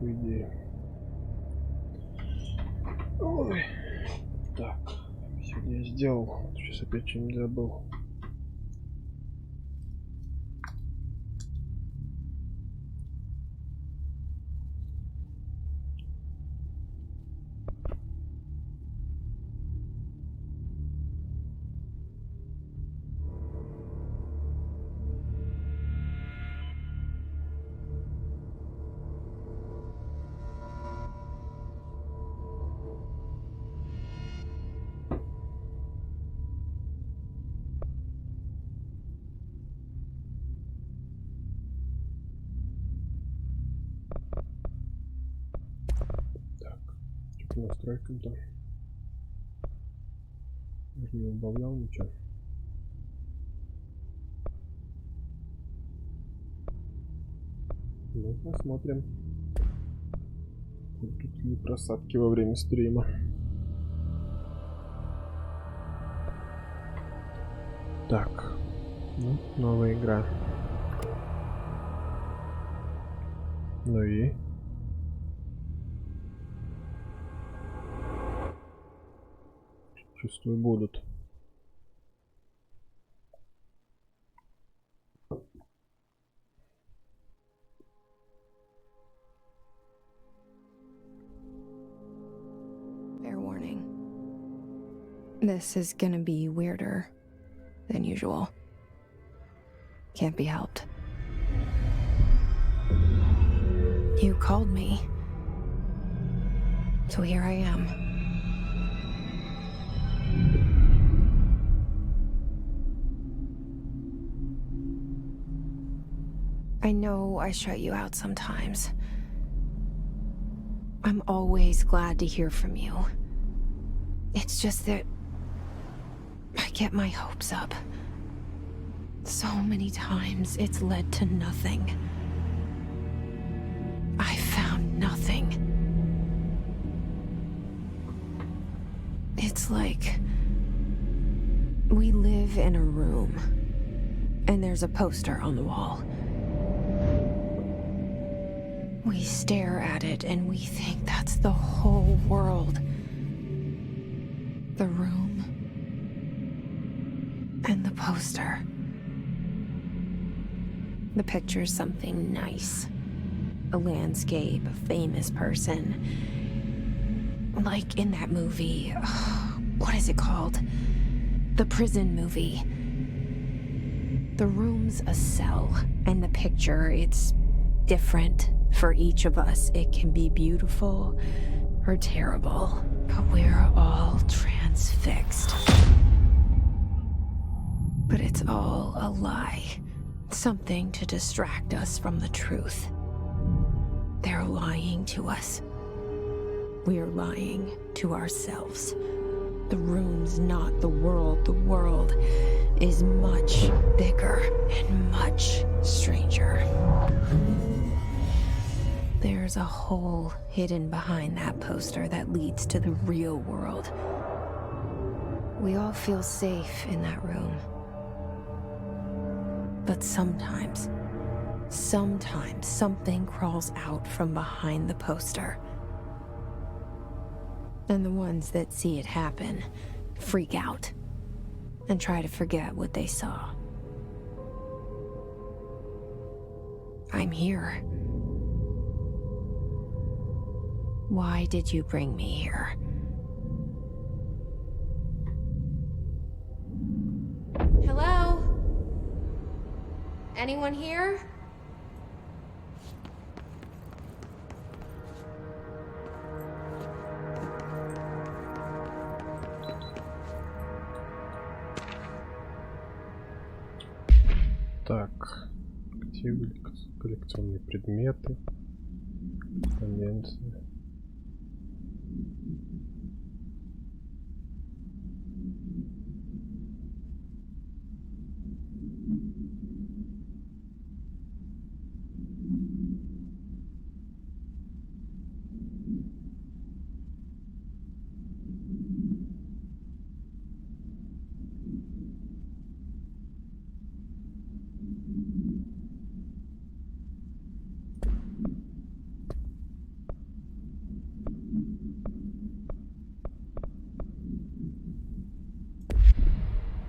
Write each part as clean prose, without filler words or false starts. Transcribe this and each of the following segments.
по идее. Ой. Так, сегодня я сделал. Сейчас опять что-нибудь забыл. По настройкам там. Я же не убавлял ничего. Ну, посмотрим. Тут ли просадки во время стрима. Так. Ну, новая игра. Ну и... Чувствую, будут. Fair warning. This is gonna be weirder than usual. Can't be helped. You called me. So here I am. I know I shut you out sometimes. I'm always glad to hear from you. It's just that I get my hopes up. So many times it's led to nothing. I found nothing. It's like we live in a room and there's a poster on the wall. We stare at it and we think that's the whole world. The room and the poster. The picture's something nice. A landscape, a famous person. Like in that movie, what is it called? The prison movie. The room's a cell, and the picture, it's different for each of us. It can be beautiful or terrible, but we're all transfixed. But it's all a lie. Something to distract us from the truth. They're lying to us. We're lying to ourselves. The room's not the world. The world is much bigger and much stranger. There's a hole hidden behind that poster that leads to the real world. We all feel safe in that room. But sometimes something crawls out from behind the poster. And the ones that see it happen freak out and try to forget what they saw. I'm here. Why did you bring me here? Hello? Anyone here? Так, активы, коллекционные предметы, конвенции.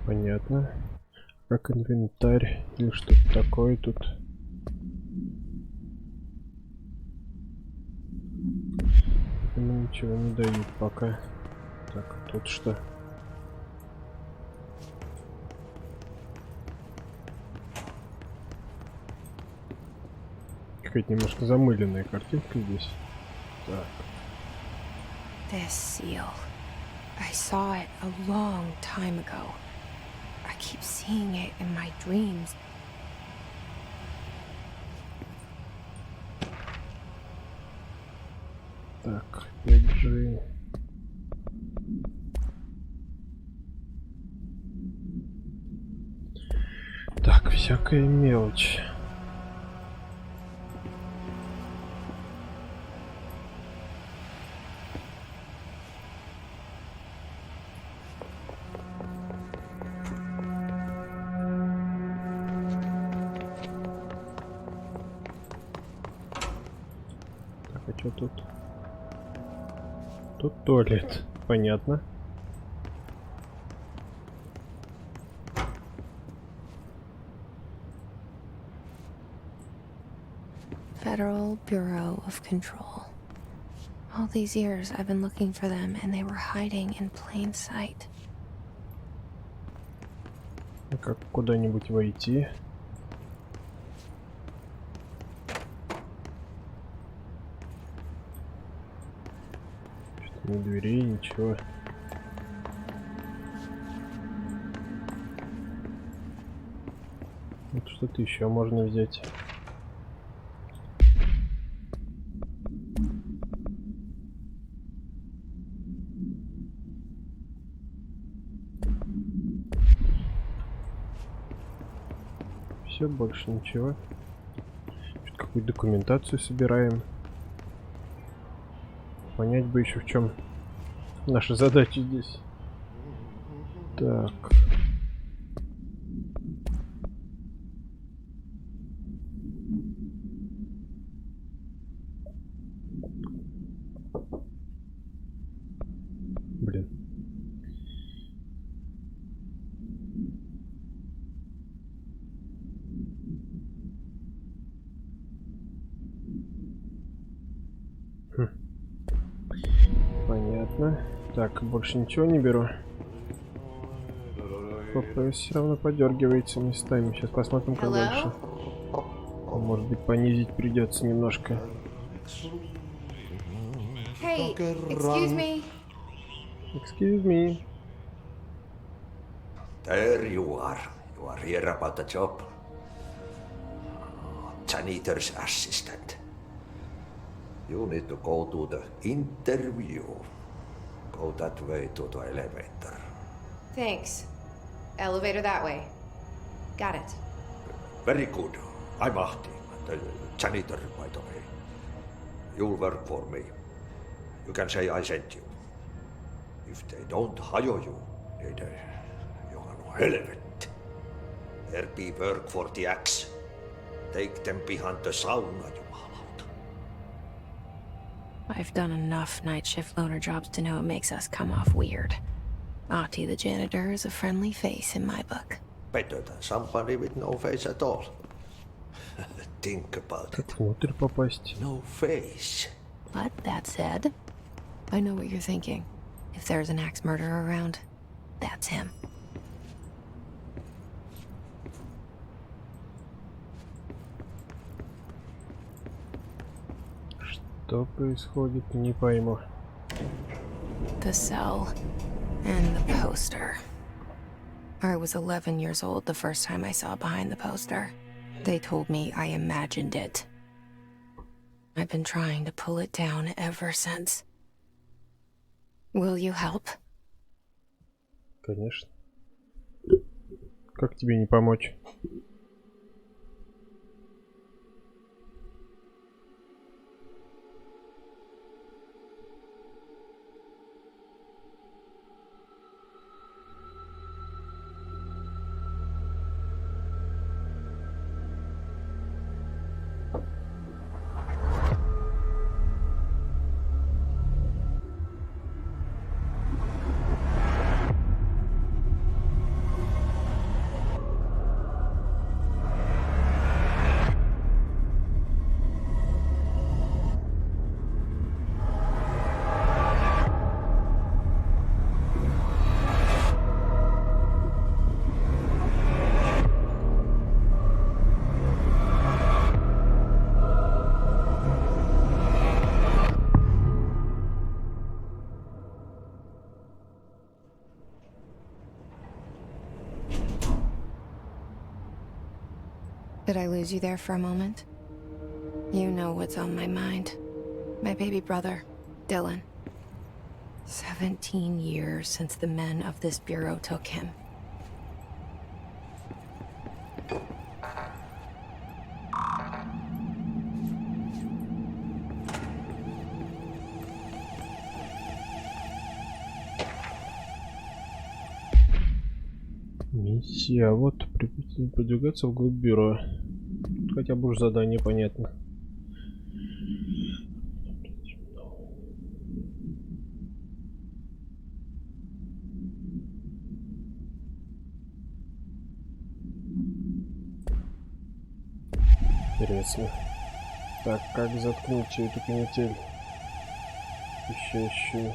Понятно. Как инвентарь или что-то такое тут. Ничего не дают пока. Так, тут что? Какая-то немножко замыленная картинка здесь. Так. This seal. I saw it a long time ago. I keep seeing it in my dreams. Так, 5G. Так, всякая мелочь. Так, а что тут? Тут туалет. Понятно. Federal Bureau of Control. All these years I've been looking for them and they were hiding in plain sight. Как куда-нибудь войти? Что-то ни дверей, ничего. Вот что-то еще можно взять. Все, больше ничего. Какую-то документацию собираем. Понять бы еще, в чем наша задача здесь. Так. Блин. Понятно. Так, больше ничего не беру. ППС все равно подергивается местами. Сейчас посмотрим, как дальше. Может быть, понизить придется немножко. Hey, excuse me. Excuse me. There you are. You are here about the job. Janitor's assistant. You need to go to the interview. Go that way to the elevator. Thanks. Elevator that way. Got it. Very good. I'm Ahti, the janitor, by the way. You'll work for me. You can say I sent you. If they don't hire you, you are no helvet. There be work for the axe. Take them behind the sauna, you hallout. I've done enough night shift loner jobs to know it makes us come off weird. Ahti the janitor is a friendly face in my book. Better than somebody with no face at all. Think about it. Внутрь попасть. No face. But that said, I know what you're thinking. If there's an axe murderer around, that's him. Что происходит, не пойму. The cell and the poster. I was 11 years old the first time I saw behind the poster. They told me I imagined it. I've been trying to pull it down ever since. Will you help? Конечно. Как тебе не помочь? Did I lose you there for a moment? You know what's on my mind. My baby brother, Dylan. 17 years since the men of this bureau took him. Миссия, вот продвигаться вглубь бюро. Хотя бы уж задание понятно. Интересно. Так, как заткнуть всю эту канитель? Ищу.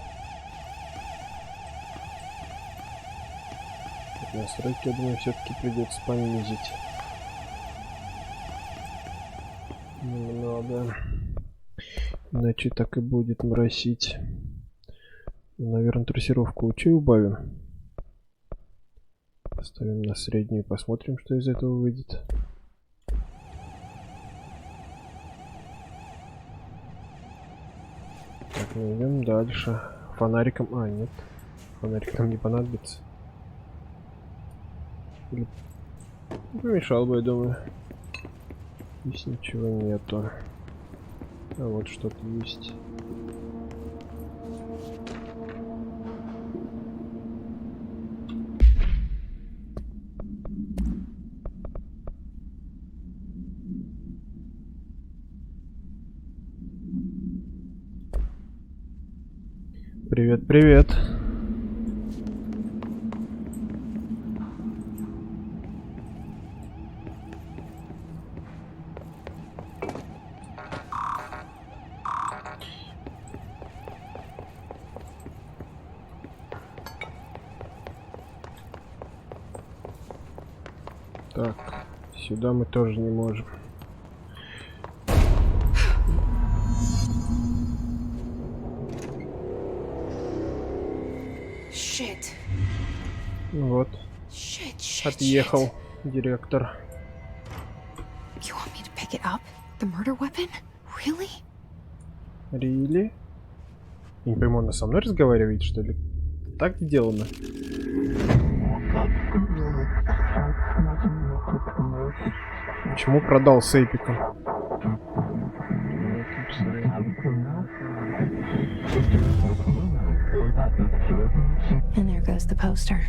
Настройки, я думаю, все-таки придется понизить. Немного. Иначе так и будет моросить. Наверное, трассировку лучей убавим. Поставим на среднюю, посмотрим, что из этого выйдет. Так, мы идем дальше. Фонариком. А, нет. Фонарик нам не понадобится. Или помешал бы, я думаю. Здесь ничего нету. А вот что-то есть. Привет, привет. Так, сюда мы тоже не можем. Shit. Вот. Shit. Отъехал директор. You want me to pick it up? The murder weapon? Really? Рили? Я не пойму, она со мной разговаривает, что ли? Так сделано. Почему продал с эпиком? And there goes the poster.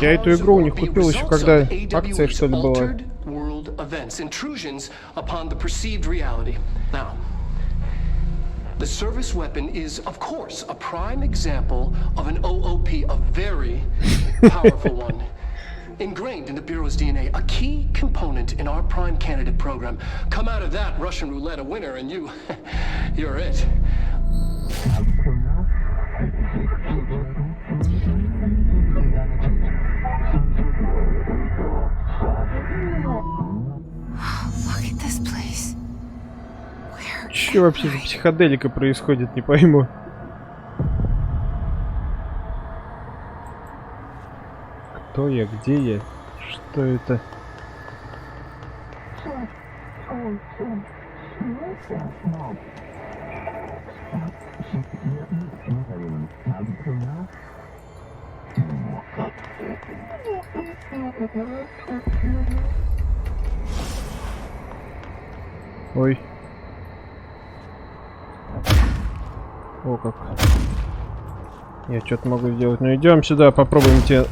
Я эту игру у них купил еще когда акция, что ли, была. The service weapon is, of course, a prime example of an OOP, a very powerful one. Ingrained in the Bureau's DNA, a key component in our prime candidate program. Come out of that Russian roulette a winner and you're it. Look at this place. Что вообще за психоделика происходит, не пойму. Кто я, где я, что это? Ой. О, как. Я что-то могу сделать. Ну идем сюда, попробуем тебя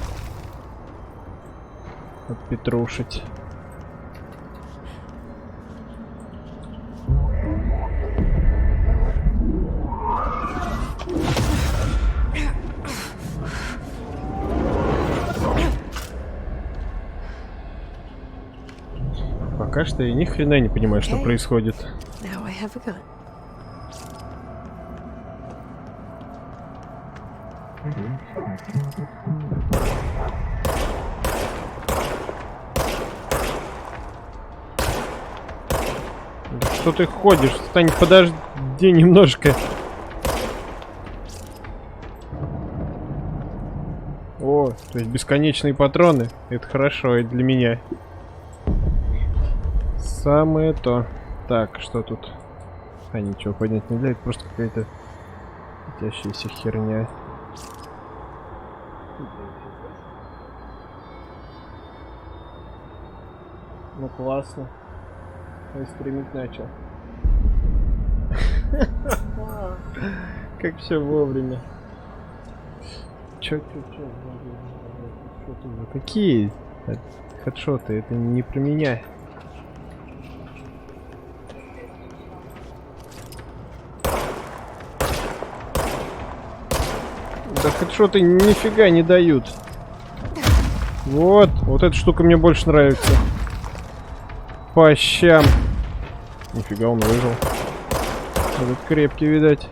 отпетрушить. Пока что я ни хрена не понимаю, что происходит. Now I have a gun. Что ты ходишь? Стань, подожди немножко. О, то есть бесконечные патроны. Это хорошо, это для меня. Самое то. Так, что тут? А, ничего поднять нельзя, это просто какая-то светящаяся херня. Ну классно. Я стримить начал. Как все вовремя. Чё? Какие хедшоты? Это не про меня. Да хедшоты нифига не дают. Вот эта штука мне больше нравится. По щам. Нифига, он выжил. Этот крепкий, видать.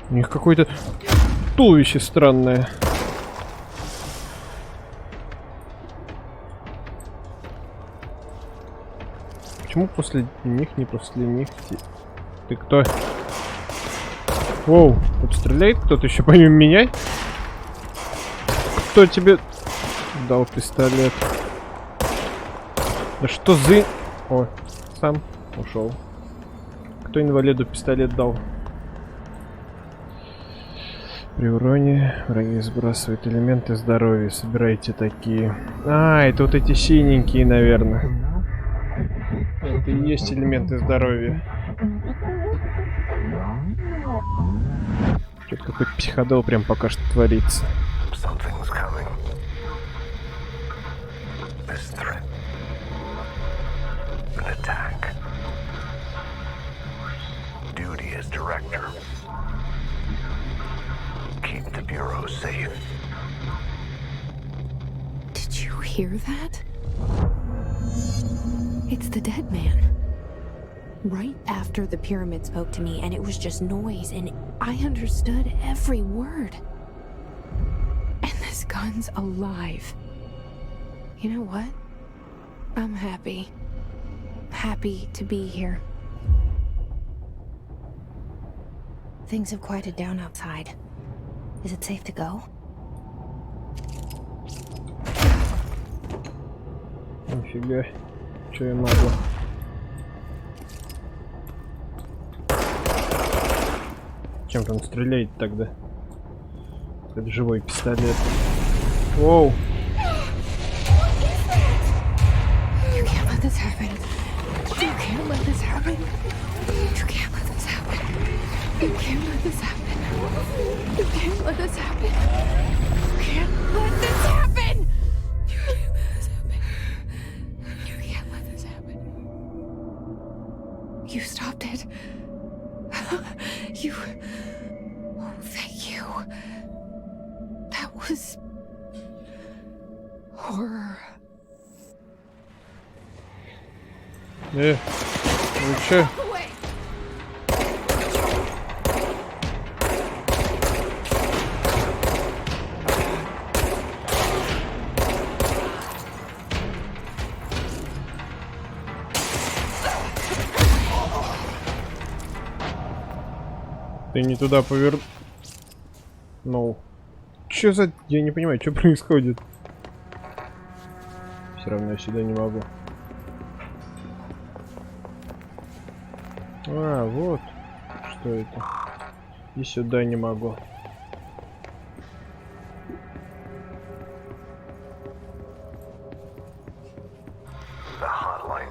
У них какое-то туловище странное. Почему после них, не после них? Ты кто? Воу, тут стреляет кто-то еще помимо меня? Кто тебе дал пистолет? Да что за... О, сам ушел. Кто инвалиду пистолет дал? При уроне враги сбрасывают элементы здоровья. Собирайте такие. А, это вот эти синенькие, наверное. Это и есть элементы здоровья. Что-то какой-то психодел прям пока что творится. Keep the Bureau safe. Did you hear that? It's the dead man. Right after the pyramid spoke to me, and it was just noise, and I understood every word. And this gun's alive. You know what? I'm happy. Happy to be here. Things have quieted down outside. Is it safe to go? Нифига. Чё я могу? Чем-то он стреляет тогда? Это живой пистолет. Воу. You can't let this happen. You can't let this happen. You can't let this happen. You can't let this happen. You can't let this happen. You can't let this happen. You can't let this happen. You can't let this happen. You stopped it. You... Oh, thank you. That was... horror. Ну чё? Ты не туда повернул. Ну. Чё за... Я не понимаю, что происходит. Все равно я сюда не могу. А, вот. Что это? И сюда не могу. The hotline.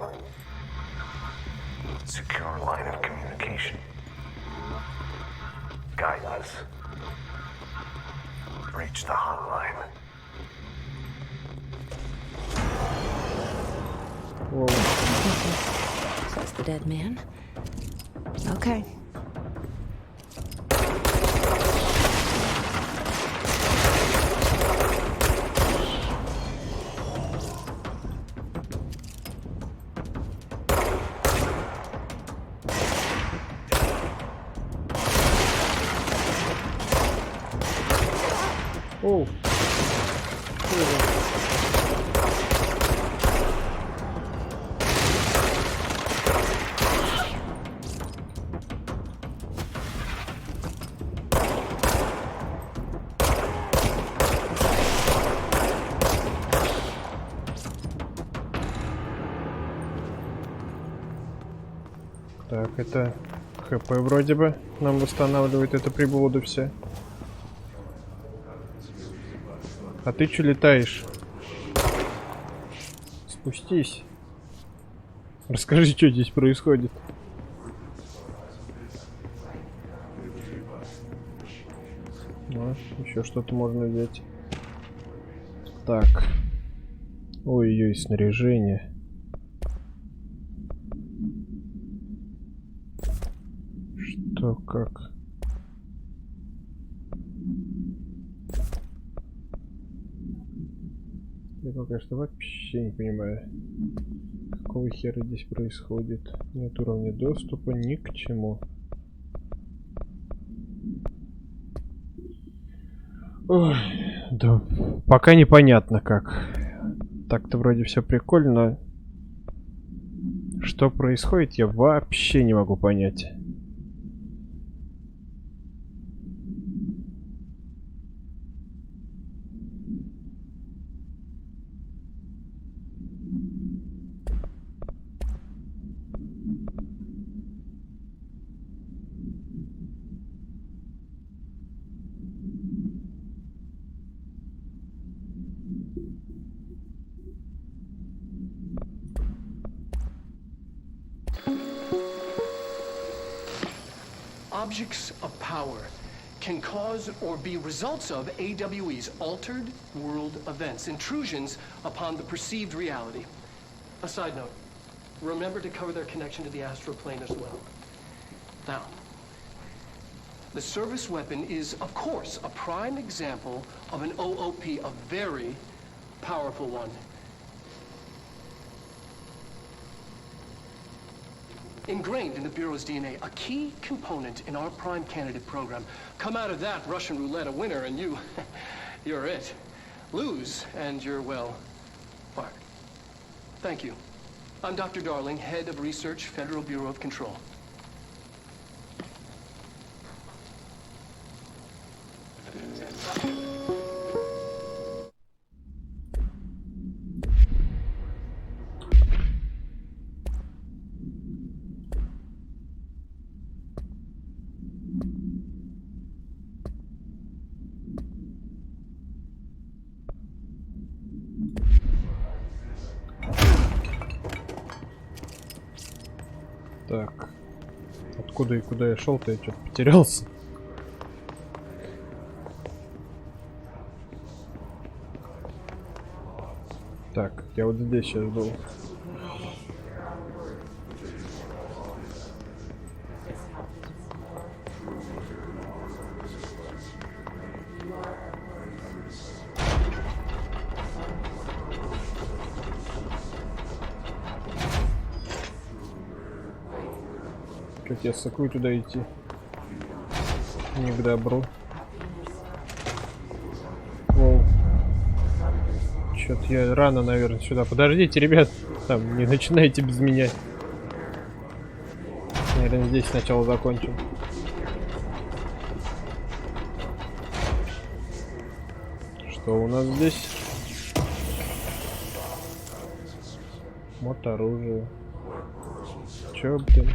Secure line of communication. Guide us. Reach the hotline. Whoa. So that's the dead man. Okay. Оу. Так, это ХП вроде бы нам восстанавливает эту приблуду все. А ты чё летаешь? Спустись. Расскажи, что здесь происходит. Еще что-то можно взять. Так. Ой-ой, снаряжение. Что, как? Я пока что вообще не понимаю, какого хера здесь происходит. Нет уровня доступа ни к чему. Ой, да, пока непонятно как. Так-то вроде все прикольно. Что происходит, я вообще не могу понять. Objects of power can cause or be results of AWE's altered world events, intrusions upon the perceived reality. A side note, remember to cover their connection to the astral plane as well. Now, the service weapon is, of course, a prime example of an OOP, a very powerful one. Ingrained in the Bureau's DNA, a key component in our prime candidate program. Come out of that Russian roulette a winner and you're it. Lose and you're, well, fired. Thank you. I'm Dr. Darling, head of research, Federal Bureau of Control. Так. Откуда и куда я шел-то, я что-то потерялся. Так, я вот здесь сейчас был. Как я сакую туда идти? Не к добру. Воу. Чё-то я рано, наверное, сюда. Подождите, ребят. Там, не начинайте без меня. Наверное, здесь сначала закончим. Что у нас здесь? Вот оружие. Чё, блин?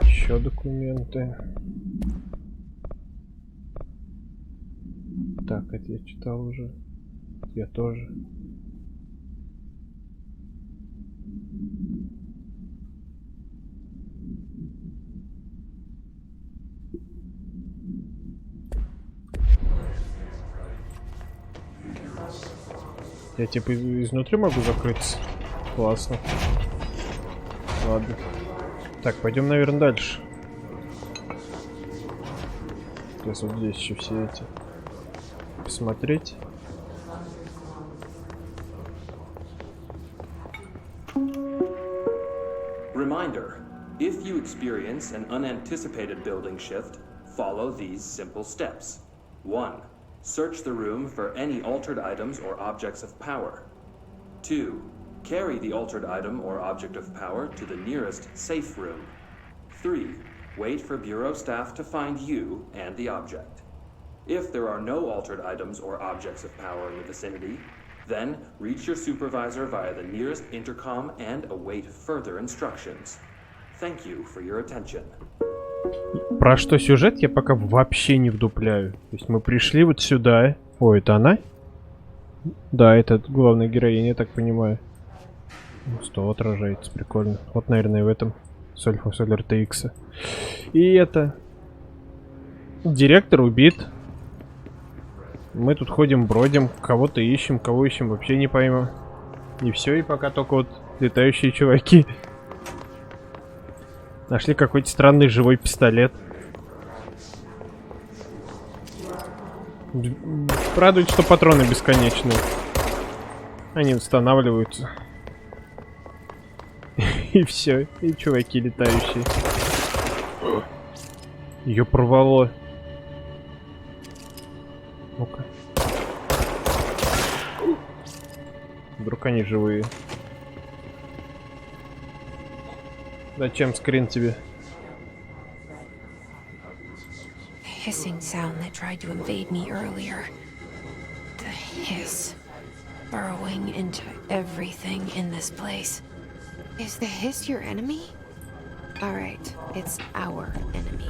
Еще документы. Так, это я читал уже. Я тоже. Я типа изнутри могу закрыться. Классно. Ладно. Так, пойдем, наверное, дальше. Сейчас вот здесь еще все эти посмотреть. Reminder: if you experience an unanticipated building shift, follow these simple steps. 1. Search the room for any altered items or objects of power. 2. Carry the altered item or object of power to the nearest safe room. 3. Wait for Bureau staff to find you and the object. If there are no altered items or objects of power in the vicinity, then reach your supervisor via the nearest intercom and await further instructions. Thank you for your attention. Про что сюжет я пока вообще не вдупляю. То есть мы пришли вот сюда. О, это она? Да, это главная героиня, я так понимаю. 100 отражается, прикольно. Вот, наверное, в этом соль RTX. И это... Директор убит. Мы тут ходим, бродим, кого-то ищем, кого ищем, вообще не пойму. И все, и пока только вот летающие чуваки. Нашли какой-то странный живой пистолет. Радует, что патроны бесконечные. Они восстанавливаются. И все, и чуваки летающие. Ее порвало. Ну-ка. Вдруг они живые. Зачем скрин тебе? Hissing sound that tried to invade me earlier. The hiss burrowing into everything in this place. Is the hiss your enemy? Alright, it's our enemy.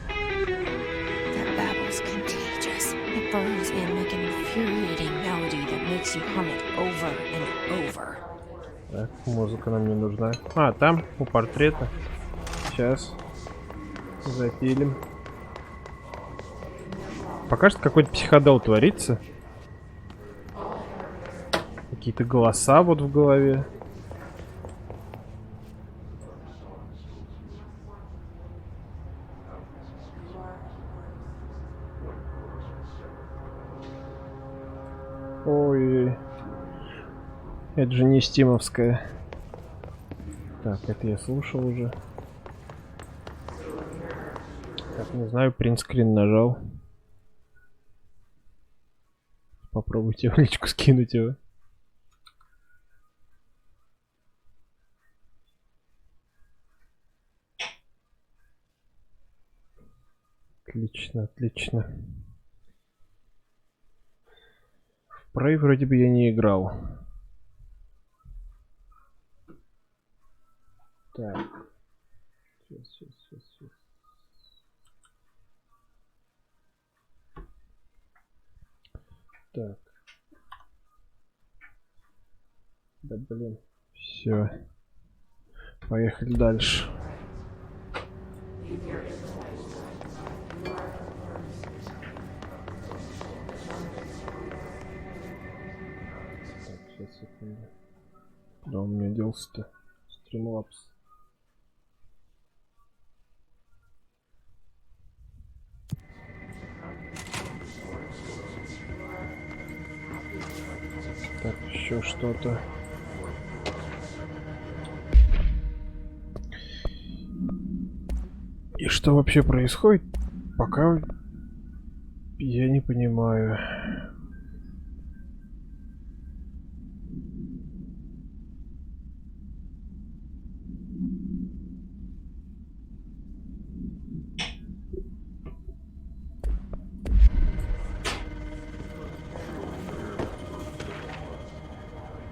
That babble's contagious. It burrows in like an infuriating melody that makes you hum it over and over. Так, музыка нам не нужна. А, там, у портрета. Сейчас. Запилим. Пока что какой-то психодел творится. Какие-то голоса вот в голове. Ой, это же не стимовская. Так, это я слушал уже. Так, не знаю, принтскрин нажал. Попробуйте в личку скинуть его. Отлично, отлично. В Prey вроде бы я не играл. Так. Сейчас. Так. Да блин. Все. Поехали дальше. Так, сейчас, секунду. Куда у меня делся-то? Стримлапс. Так, еще что-то. И что вообще происходит? Пока я не понимаю.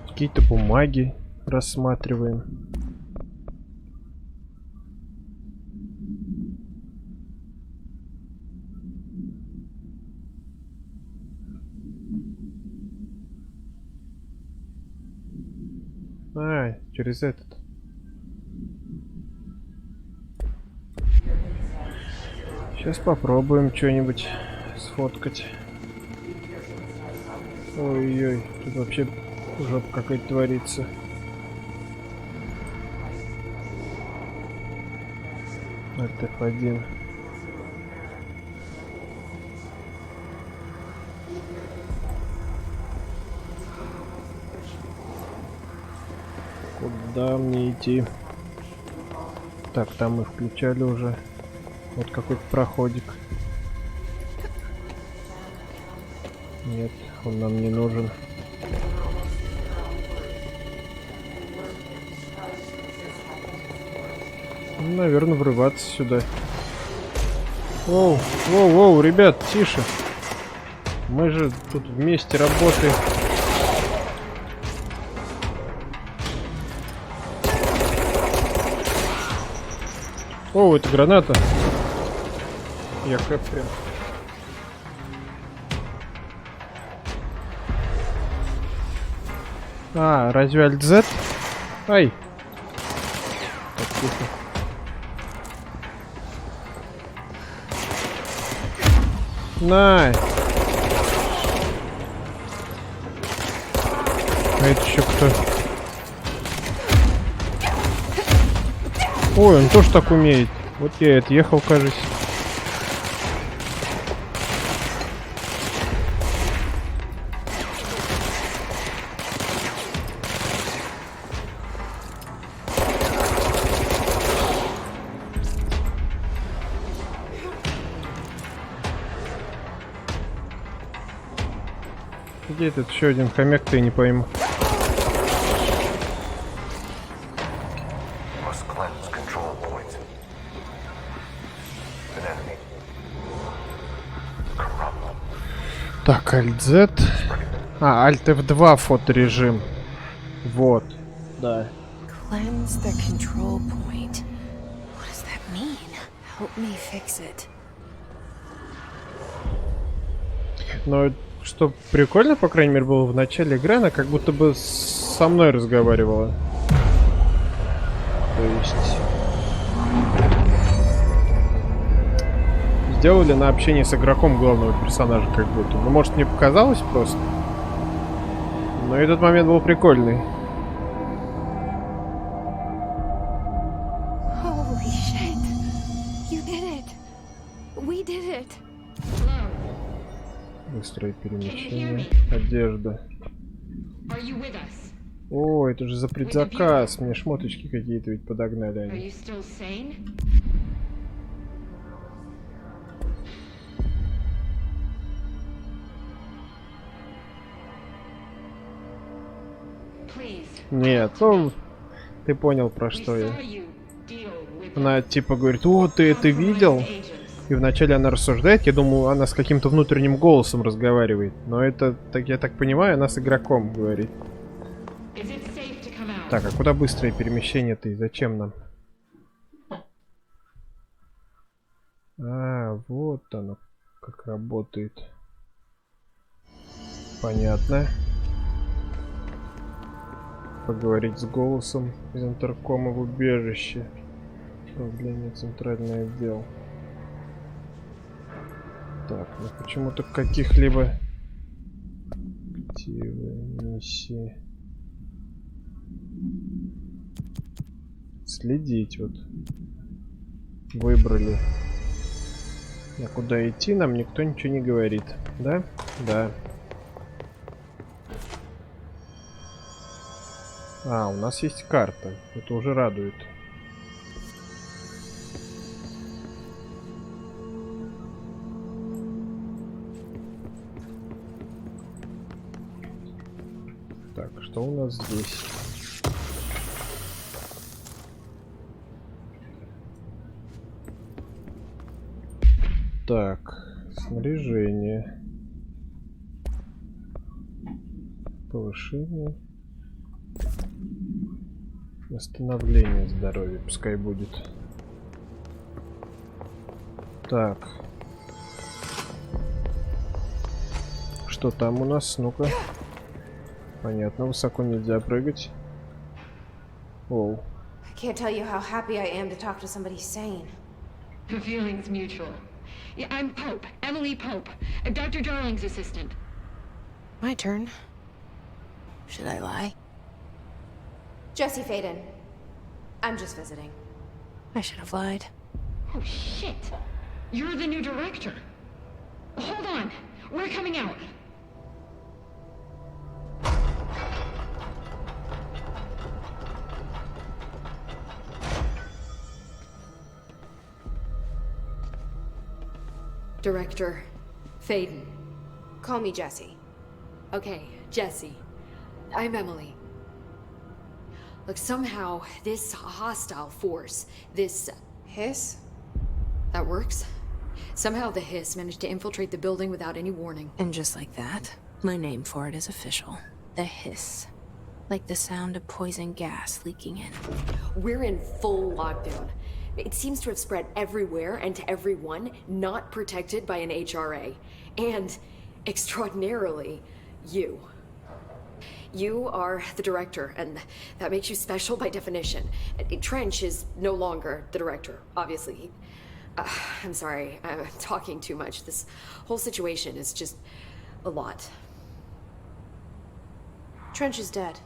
Какие-то бумаги рассматриваем. А, через этот. Сейчас попробуем что-нибудь сфоткать. Ой-ой, тут вообще жопа какая-то творится. F1. Куда мне идти? Так, там мы включали уже. Вот какой-то проходик. Нет, он нам не нужен. Наверное, врываться сюда. Воу, воу, воу, ребят, тише. Мы же тут вместе работаем. О, это граната. Я кэп прям. А, разве Alt-Z? Ай. Так, тихо. На. А это еще кто? Ой, он тоже так умеет. Вот я и отъехал, кажется. Где этот еще один хомяк-то, я не пойму. Must cleanse control points. An enemy. Corrupt. Так, Alt-Z. А, Alt-F2 фоторежим. Вот. Да. Cleanse the control point. What does that mean? Help me fix it. Но что прикольно, по крайней мере, было в начале игры, она как будто бы со мной разговаривала. То есть... Сделали на общение с игроком главного персонажа как будто. Ну, может, мне показалось просто. Но этот момент был прикольный. Holy shit. You did it. We did it. Быстрое перемещение. Одежда. О, это же за предзаказ. Мне шмоточки какие-то ведь подогнали они. Нет, ну, ты понял, про что я. Она типа говорит, о, ты это видел? И вначале она рассуждает, я думаю, она с каким-то внутренним голосом разговаривает. Но это, так, я так понимаю, она с игроком говорит. Так, а куда быстрое перемещение-то и зачем нам? А, вот оно как работает. Понятно. Поговорить с голосом из интеркома в убежище. Управление центральный отдел. Так, ну почему-то каких-либо миссии. Следить вот. Выбрали. А куда идти, нам никто ничего не говорит. Да? Да. А, у нас есть карта. Это уже радует. Так, что у нас здесь? Так, снаряжение. Повышение. Восстановление здоровья, пускай будет. Так. Что там у нас? Ну-ка. Понятно, высоко нельзя прыгать. Оу. I can't tell you how happy I am to talk to somebody sane. The feeling's mutual. Yeah, I'm Pope, Emily Pope, Dr. Darling's assistant. My turn. Should I lie? Jesse Faden. I'm just visiting. I should have lied. Oh, shit. You're the new director. Hold on. We're coming out. Director Faden. Call me Jesse. Okay, Jesse. I'm Emily. Like somehow this hostile force, this Hiss? that works. Somehow the hiss managed to infiltrate the building without any warning. And just like that, my name for it is official. The hiss. Like the sound of poison gas leaking in. We're in full lockdown. It seems to have spread everywhere and to everyone not protected by an HRA. And, extraordinarily, you. You are the director, and that makes you special by definition. Trench is no longer the director, obviously. I'm sorry, I'm talking too much. This whole situation is just a lot. Trench is dead.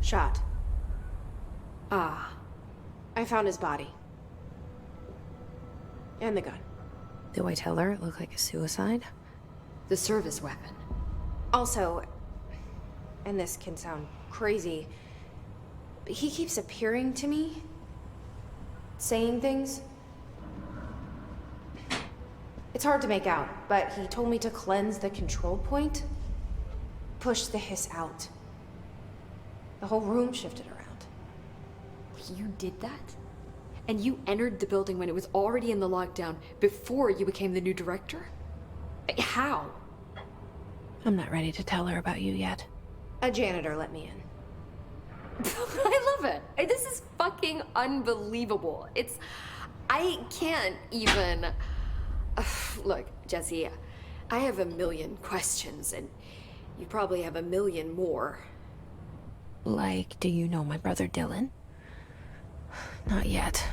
Shot. Ah. I found his body. And the gun. Do I tell her it looked like a suicide? The service weapon. Also, and this can sound crazy, but he keeps appearing to me, saying things. It's hard to make out, but he told me to cleanse the control point, push the hiss out. The whole room shifted around. You did that? And you entered the building when it was already in the lockdown before you became the new director? How? I'm not ready to tell her about you yet. A janitor let me in. I love it. This is fucking unbelievable. I can't even... Look, Jesse, I have a million questions, and you probably have a million more. Like, do you know my brother Dylan? Not yet.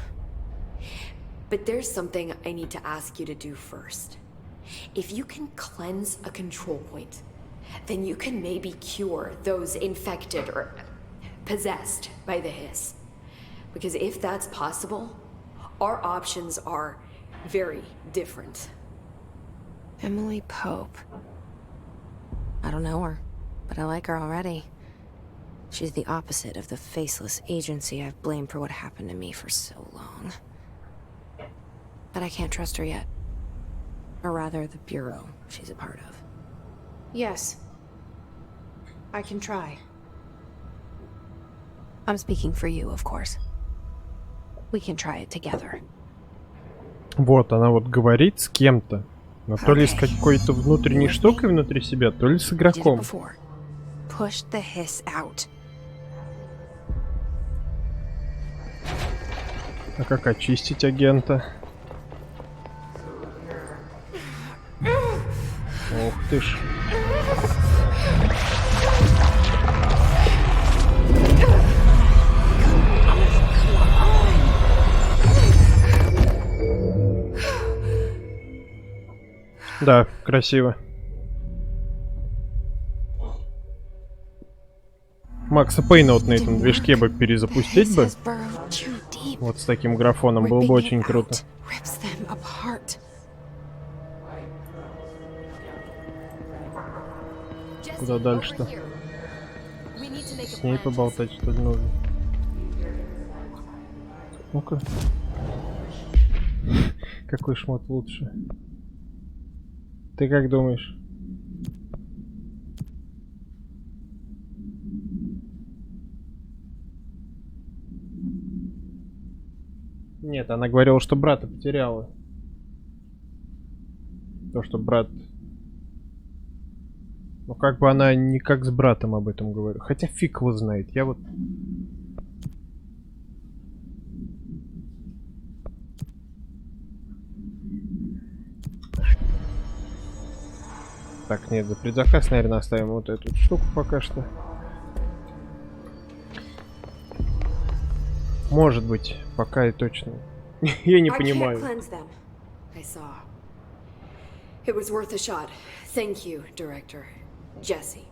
But there's something I need to ask you to do first. If you can cleanse a control point, then you can maybe cure those infected or possessed by the hiss. Because if that's possible, our options are very different. Emily Pope. I don't know her, but I like her already. She's the opposite of the faceless agency I've blamed for what happened to me for so long. But I can't trust her yet. Or rather, the bureau she's a part of. Yes. I can try. I'm speaking for you, of course. We can try it together. Вот, она вот говорит с кем-то. Но то ли с какой-то внутренней штукой внутри себя, то ли с игроком. Push the hiss out. А как очистить агента? Ух ты ж. Да, красиво. Макса Пейна вот на этом движке бы перезапустить бы. Вот с таким графоном было бы очень круто. Куда дальше-то? С ней поболтать, что ли, нужно? Ну-ка. Какой шмот лучше? Ты как думаешь? Нет, она говорила, что брата потеряла. То, что брат... Ну, как бы она не как с братом об этом говорит. Хотя фиг его знает. Я вот... Так, нет, за предзаказ, наверное, оставим вот эту штуку пока что. Может быть, пока и точно. Я не понимаю. It was worth a shot. Thank you, director. Jesse.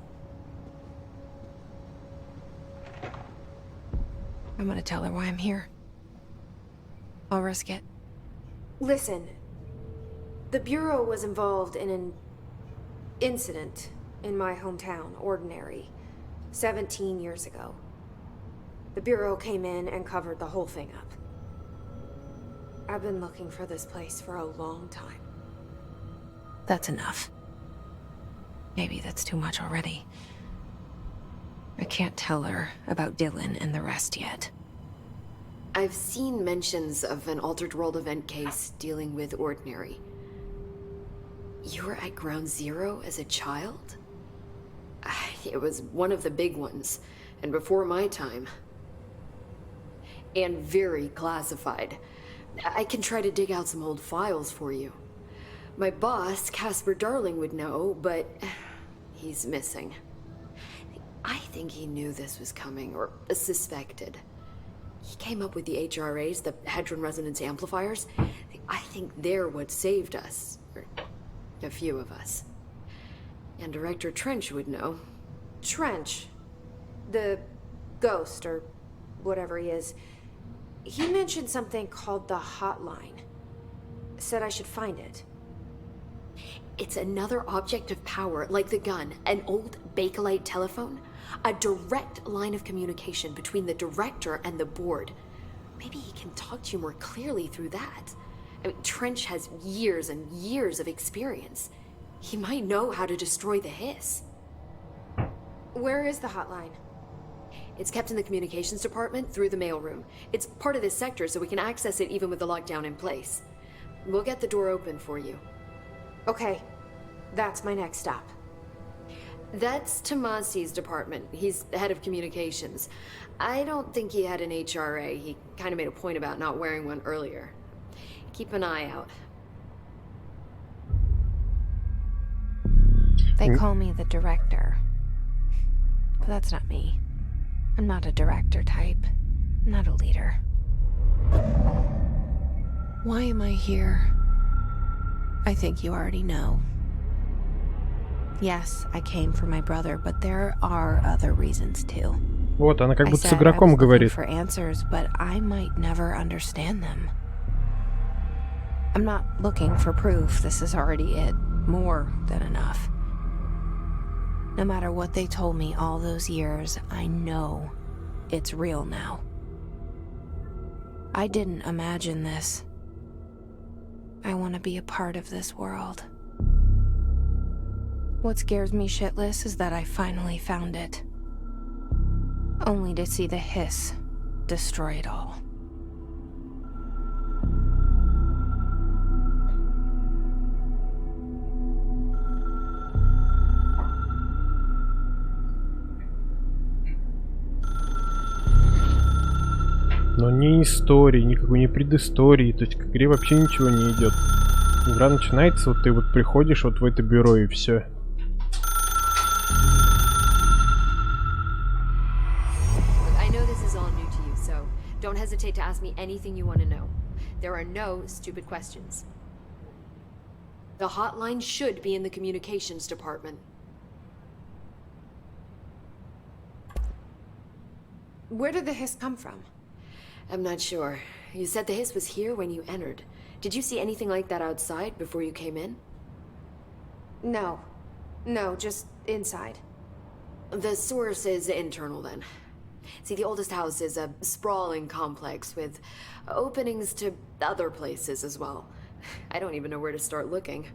I'm gonna tell her why I'm here. I'll risk it. Listen, the Bureau was involved in an incident in my hometown, Ordinary, 17 years ago. The Bureau came in and covered the whole thing up. I've been looking for this place for a long time. That's enough. Maybe that's too much already. I can't tell her about Dylan and the rest yet. I've seen mentions of an Altered World event case dealing with Ordinary. You were at Ground Zero as a child? It was one of the big ones, and before my time. And very classified. I can try to dig out some old files for you. My boss, Casper Darling, would know, but he's missing. I think he knew this was coming, or suspected. He came up with the HRAs, the Hadron Resonance Amplifiers. I think they're what saved us. Or a few of us. And Director Trench would know. Trench. The ghost, or whatever he is. He mentioned something called the Hotline. Said I should find it. It's another object of power, like the gun, an old Bakelite telephone. A direct line of communication between the director and the board. Maybe he can talk to you more clearly through that. I mean, Trench has years and years of experience. He might know how to destroy the hiss. Where is the hotline? It's kept in the communications department through the mailroom. It's part of this sector, so we can access it even with the lockdown in place. We'll get the door open for you. Okay, that's my next stop. That's Tomasi's department. He's the head of communications. I don't think he had an HRA. He kind of made a point about not wearing one earlier. Keep an eye out. They call me the director. But that's not me. I'm not a director type. I'm not a leader. Why am I here? I think you already know. Yes, I came for my brother, but there are other reasons too. Вот, она как I будто с said I игроком was looking говорит. for answers, but I might never understand them. I'm not looking for proof. This is already it. More than enough. No matter what they told me all those years, I know it's real now. I didn't imagine this. I want to be a part of this world. What scares me shitless is that I finally found it. Only to see the hiss destroy it all. Но ни истории, никакой ни предыстории, то есть к игре вообще ничего не идет. Игра начинается, вот ты вот приходишь вот в это бюро и все. I know this is all new to you, so don't hesitate to ask me anything you want to know. There are no stupid questions. The hotline should be in the communications department. Where did the hiss come from? I'm not sure. You said the hiss was here when you entered. Did you see anything like that outside before you came in? No. No, just inside. The source is internal then. See, the oldest house is a sprawling complex with openings to other places as well. I don't even know where to start looking.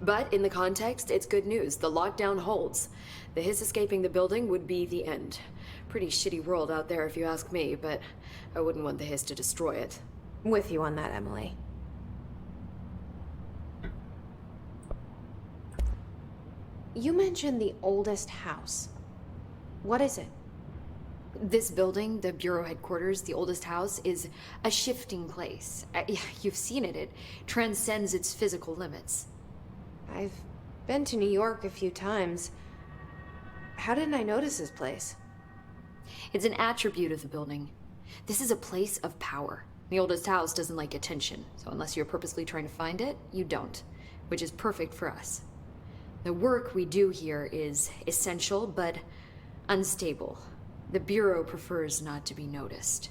But in the context, it's good news. The lockdown holds. The hiss escaping the building would be the end. Pretty shitty world out there if you ask me, but I wouldn't want the hiss to destroy it. With you on that, Emily. You mentioned the oldest house. What is it? This building, the Bureau headquarters, the oldest house, is a shifting place. You've seen it. It transcends its physical limits. I've been to New York a few times. How didn't I notice this place? It's an attribute of the building. This is a place of power. The oldest house doesn't like attention, so unless you're purposely trying to find it, you don't, which is perfect for us. The work we do here is essential, but unstable. The Bureau prefers not to be noticed.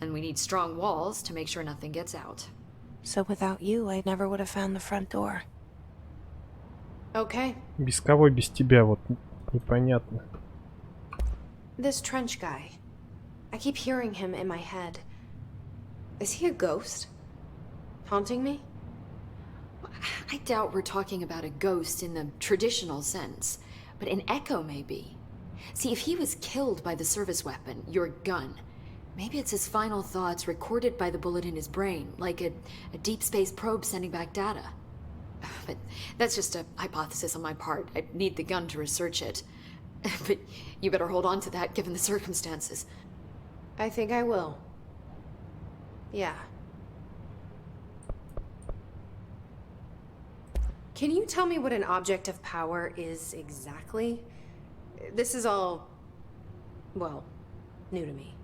And we need strong walls to make sure nothing gets out. So without you, I never would have found the front door. Okay. Без кого, без тебя, вот непонятно. This Trench guy. I keep hearing him in my head. Is he a ghost? Haunting me? I doubt we're talking about a ghost in the traditional sense, but an echo maybe. See, if he was killed by the service weapon, your gun, maybe it's his final thoughts recorded by the bullet in his brain, like a deep space probe sending back data. But that's just a hypothesis on my part. I need the gun to research it. But you better hold on to that given the circumstances. I think I will. Yeah. Can you tell me what an object of power is exactly? This is all, well, new to me.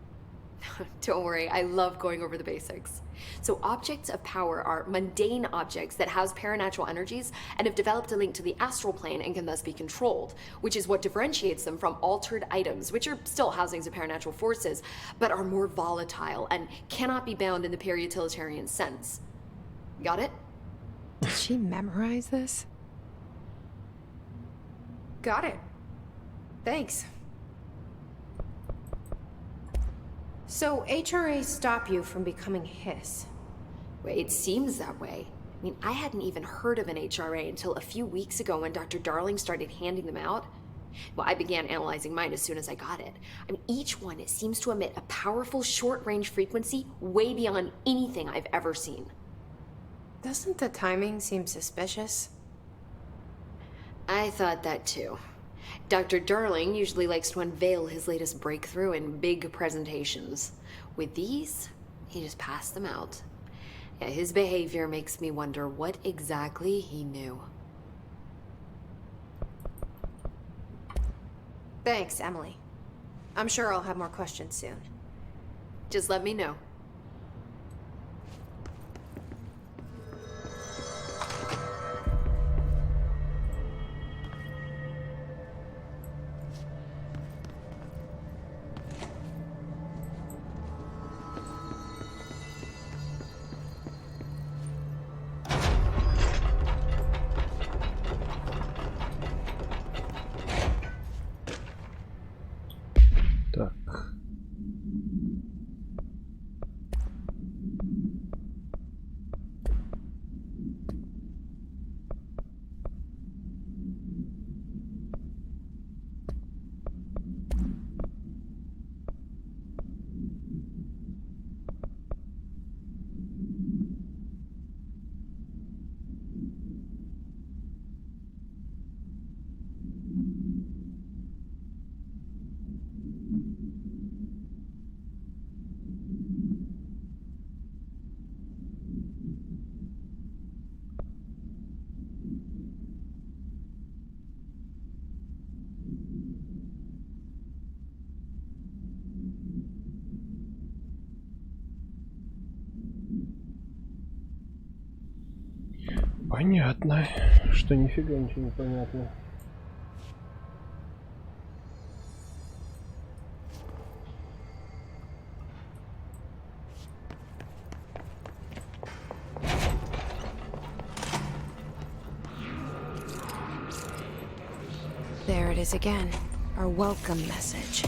Don't worry, I love going over the basics. So objects of power are mundane objects that house paranatural energies and have developed a link to the astral plane and can thus be controlled, which is what differentiates them from altered items, which are still housings of paranatural forces, but are more volatile and cannot be bound in the pure utilitarian sense. Got it? Did she memorize this? Got it. Thanks. So, HRA stop you from becoming his? Well, it seems that way. I mean, I hadn't even heard of an HRA until a few weeks ago when Dr. Darling started handing them out. Well, I began analyzing mine as soon as I got it. I mean, each one, it seems to emit a powerful short-range frequency way beyond anything I've ever seen. Doesn't the timing seem suspicious? I thought that too. Dr. Darling usually likes to unveil his latest breakthrough in big presentations. With these, he just passed them out. Yeah, his behavior makes me wonder what exactly he knew. Thanks, Emily. I'm sure I'll have more questions soon. Just let me know. Так. Понятно, что нифига ничего не понятно. There it is again. Our welcome message.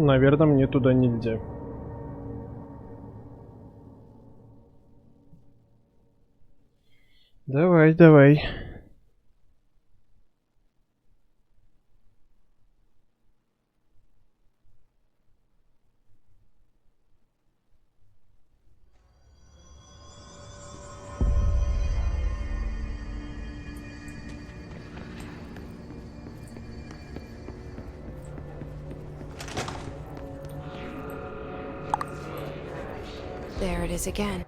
наверное, мне туда нельзя. Давай, давай. There it is again.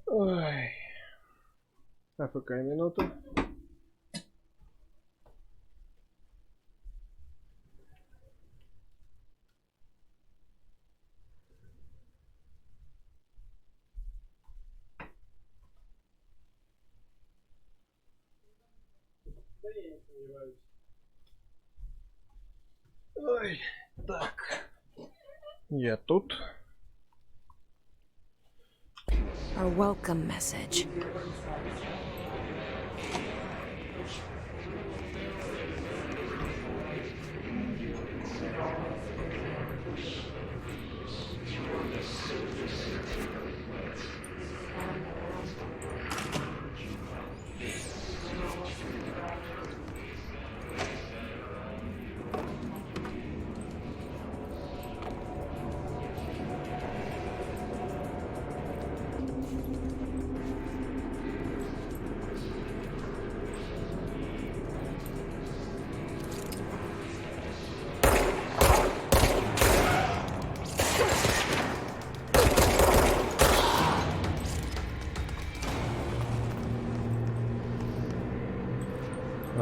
Ой. А пока минуту. Ой, так. Я тут. Our welcome message.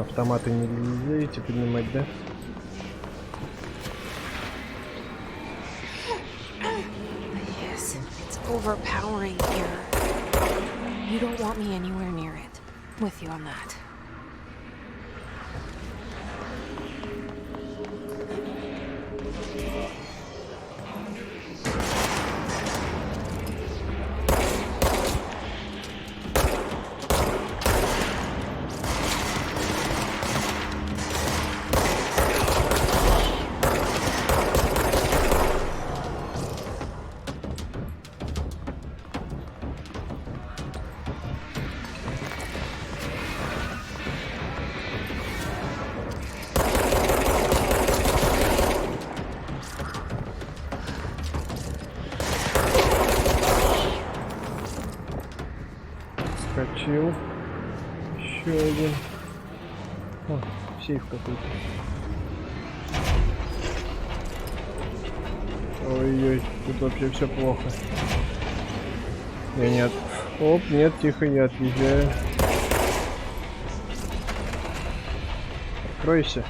Автоматы нельзя эти поднимать, да? Yes, it's overpowering here. You don't want me anywhere near it. With you on that. Скочил. Еще один. О, сейф какой-то. Ой-ой, тут вообще все плохо. Я нет. Оп, нет, тихо, я отъезжаю. Откройся.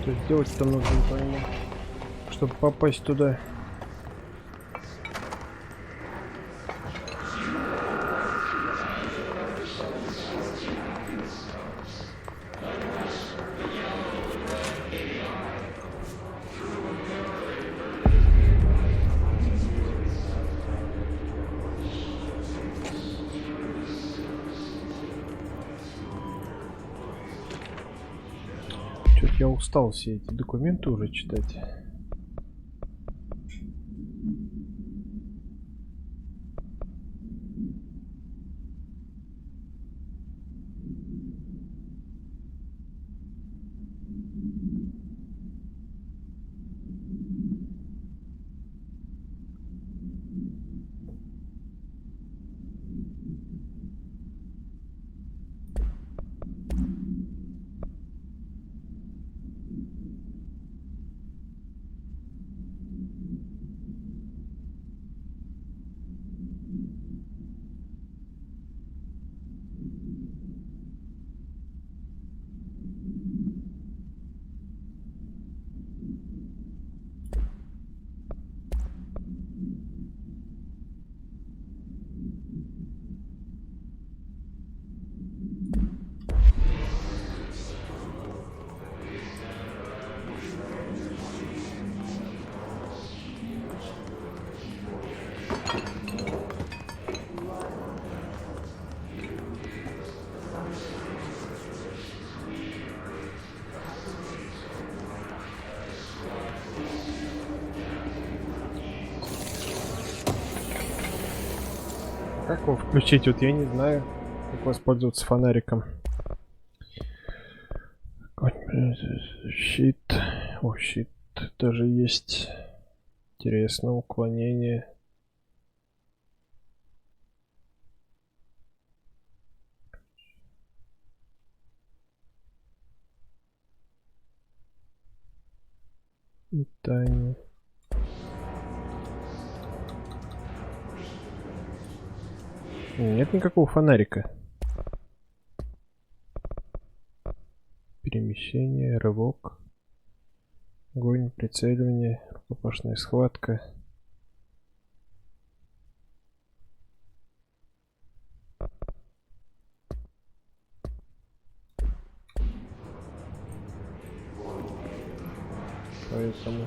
Что сделать-то нужно, не пойму, чтобы попасть туда. Что-то я устал все эти документы уже читать. Как его включить? Вот я не знаю, как воспользоваться фонариком. Щит. О, щит тоже есть. Интересно, уклонение. Метание. Нет никакого фонарика. Перемещение, рывок, огонь, прицеливание, рукопашная схватка. Поэтому...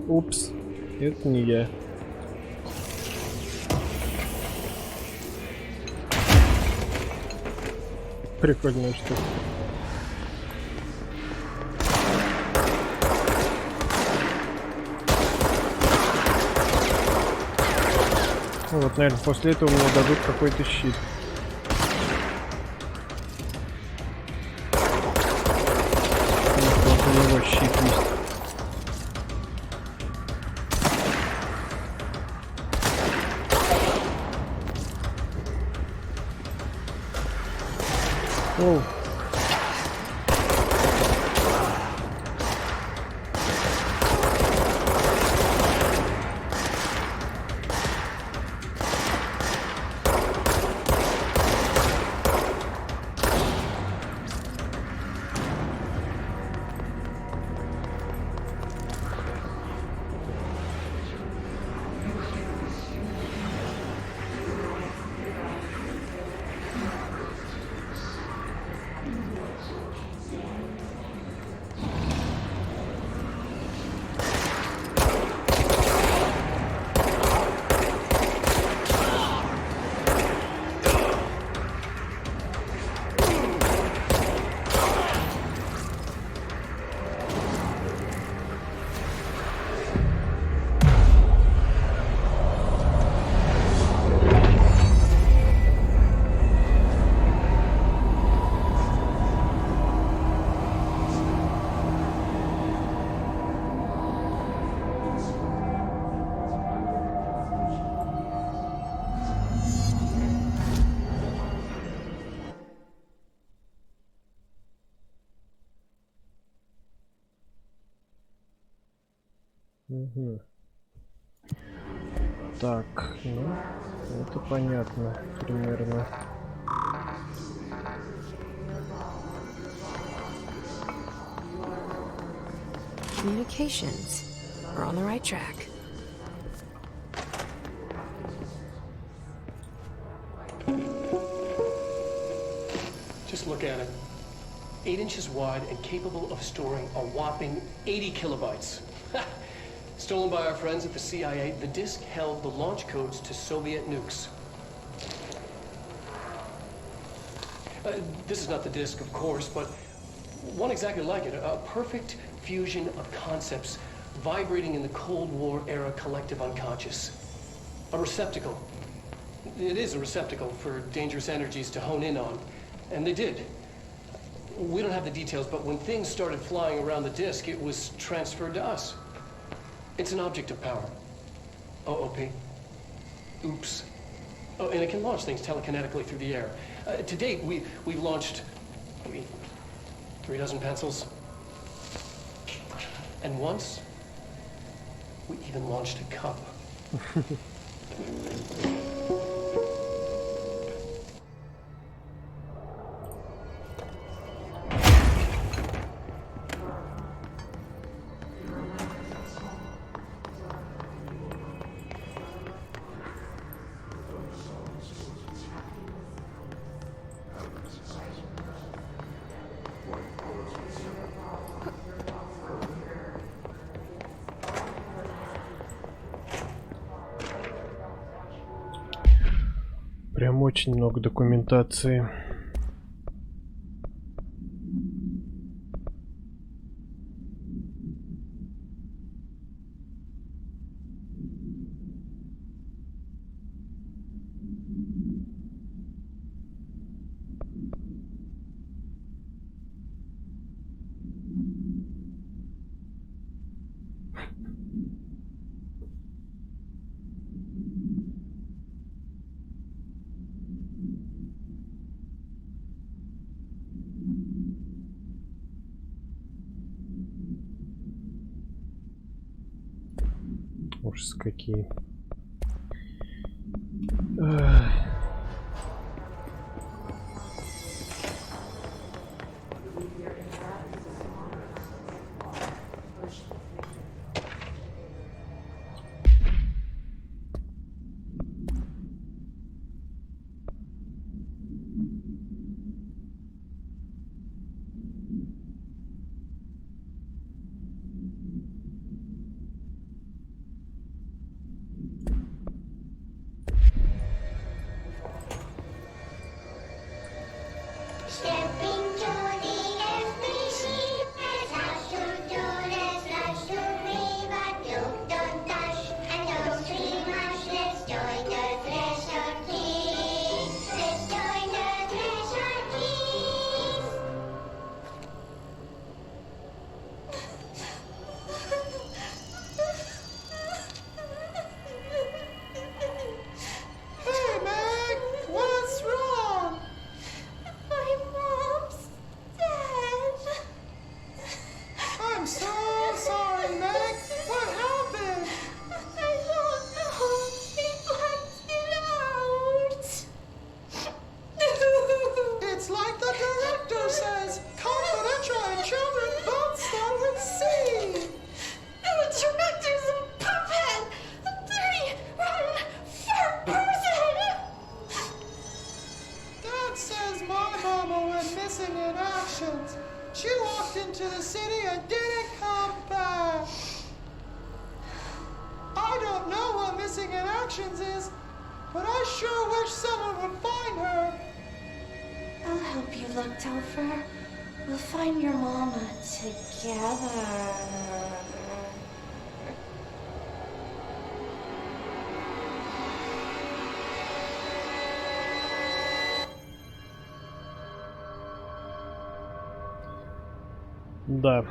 Упс, это не я. Прикольная штука. Ну вот, наверное, после этого мне дадут какой-то щит. Вот у него щит есть. Оу. Угу. Так, ну, это понятно примерно. Communications. We're on the right track. Just look at it. 8 inches wide and capable of storing a whopping 80 kilobytes. Stolen by our friends at the CIA, the disk held the launch codes to Soviet nukes. This is not the disk, of course, but one exactly like it. A perfect fusion of concepts vibrating in the Cold War era collective unconscious. A receptacle. It is a receptacle for dangerous energies to hone in on. And they did. We don't have the details, but when things started flying around the disk, it was transferred to us. It's an object of power. OOP. Oops. Oh, and it can launch things telekinetically through the air. To date, we've launched, 3 dozen pencils. And once, we even launched a cup. Прям очень много документации. Ужас какие. Да.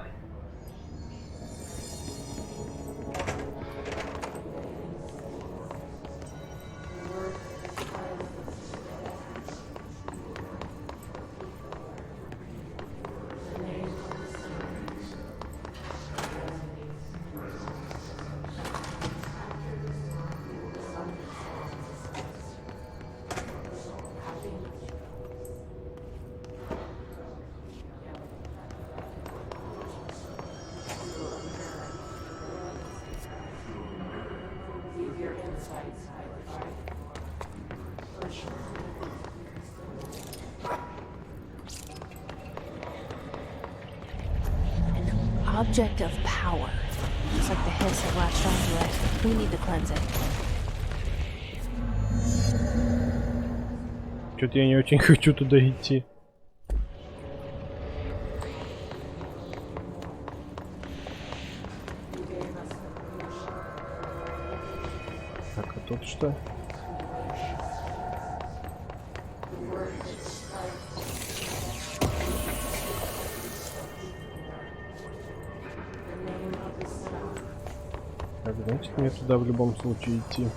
Object of power. Looks like the hiss have latched onto it. We need to cleanse it. Что-то я не очень хочу туда идти. Так, а тут что? Так, значит, мне туда в любом случае идти.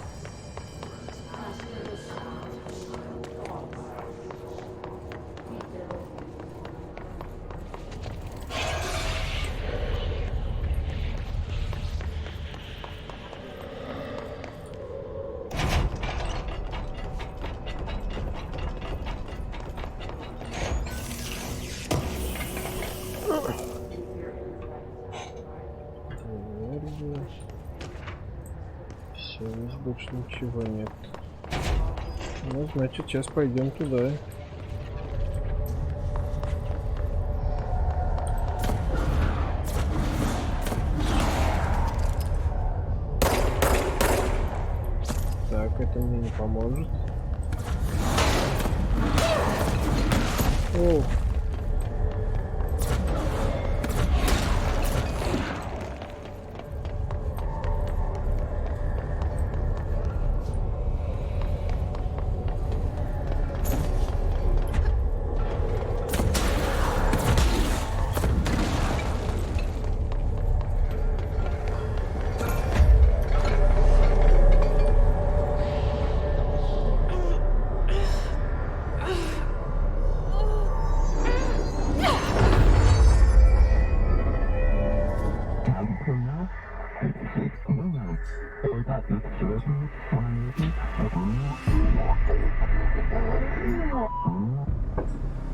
Все, здесь больше ничего нет. Ну, значит, сейчас пойдем туда. Так, это мне не поможет. О.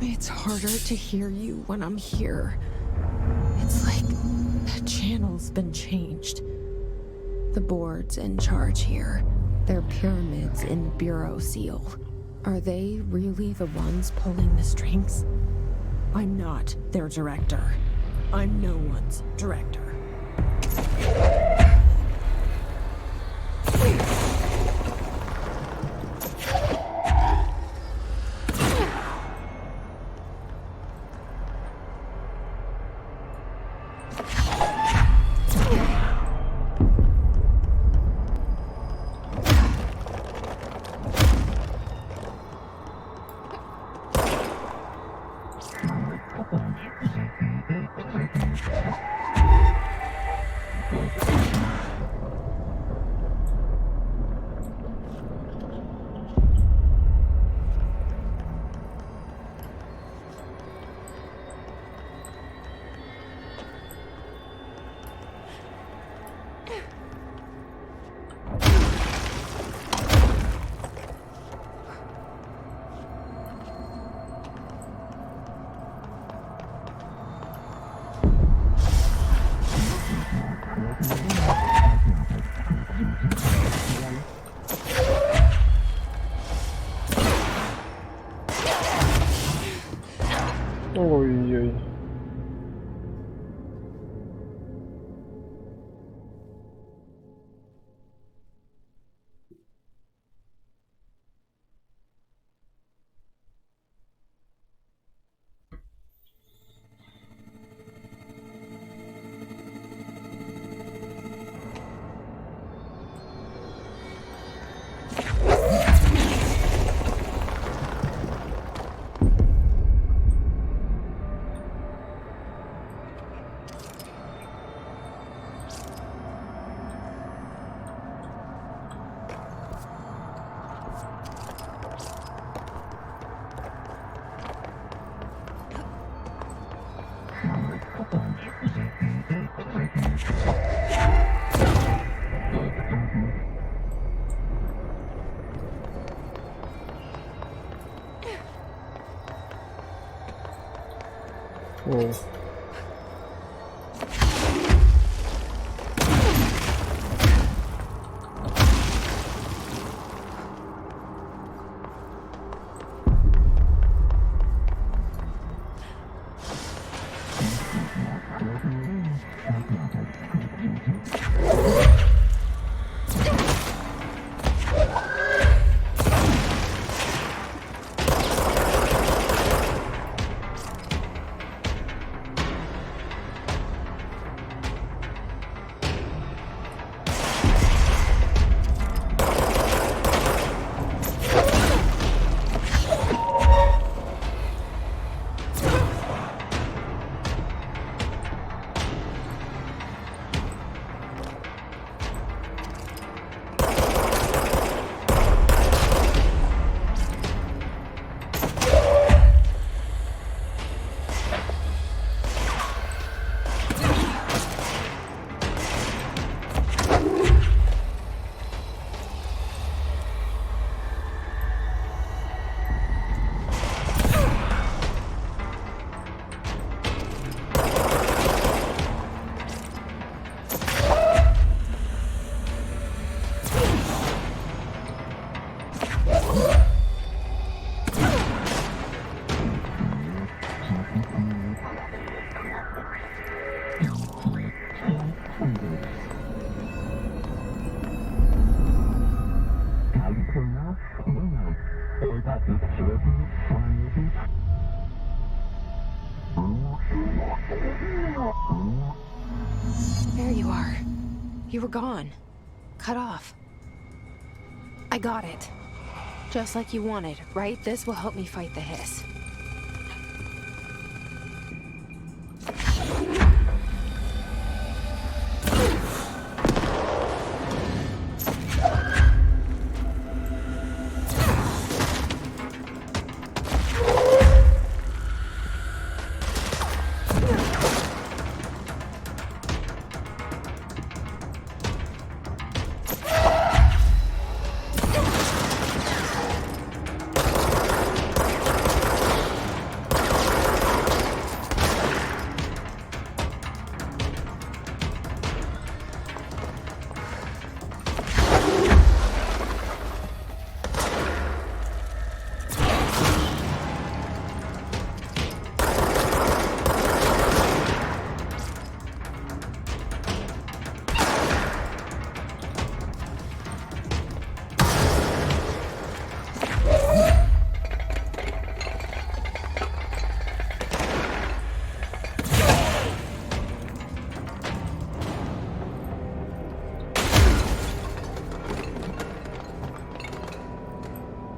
It's harder to hear you when I'm here. It's like the channel's been changed. The board's in charge here. They're pyramids in the Bureau seal. Are they really the ones pulling the strings? I'm not their director. I'm no one's director. Ой-ой. О. You were gone. Cut off. I got it. Just like you wanted, right? This will help me fight the hiss.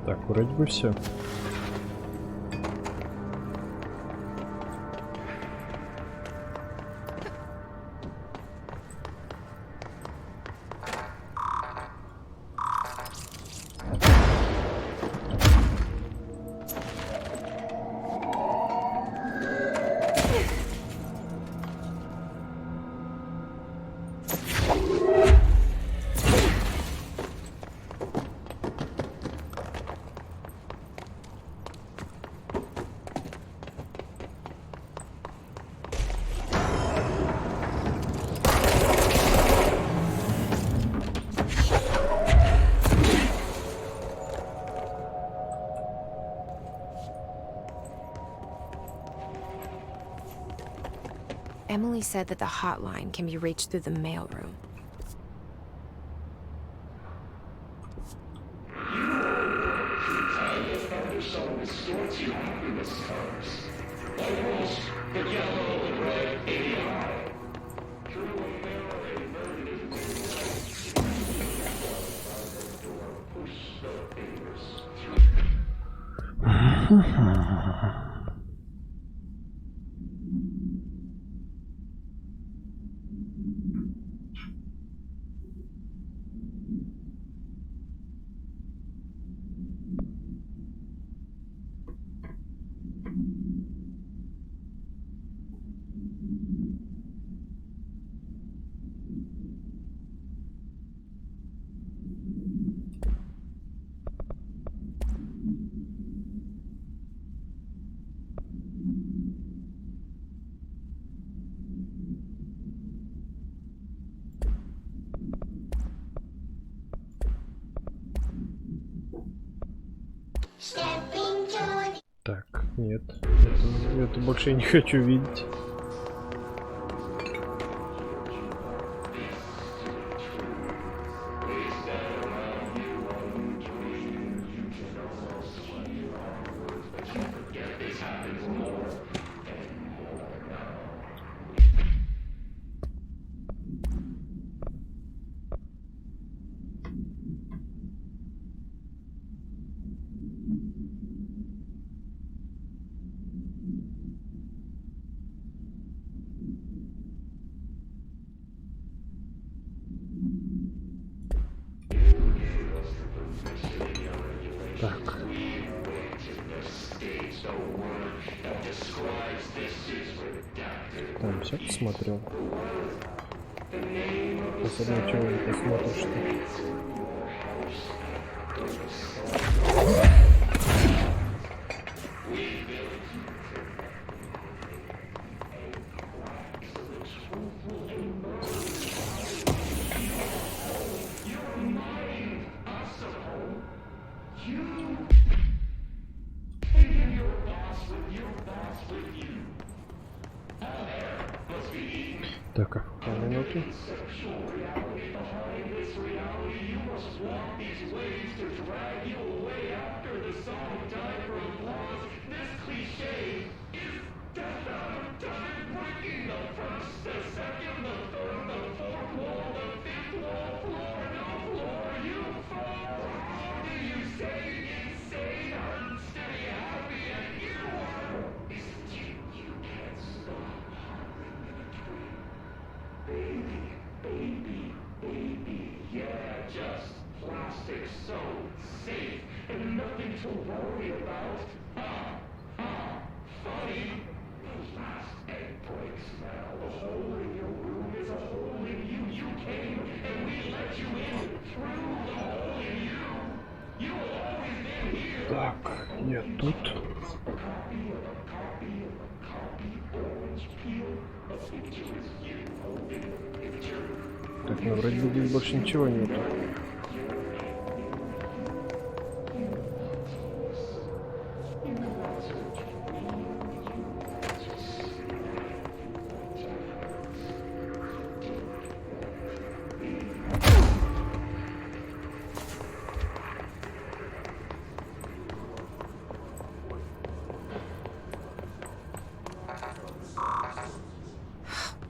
Так, вроде бы все. Emily said that the hotline can be reached through the mailroom. Так, нет. Это больше я не хочу видеть. Так. Там все посмотрел. Посмотрим, чего не посмотришь. Так, а минуту. Так, нет, тут. Так, ну вроде бы здесь больше ничего нету.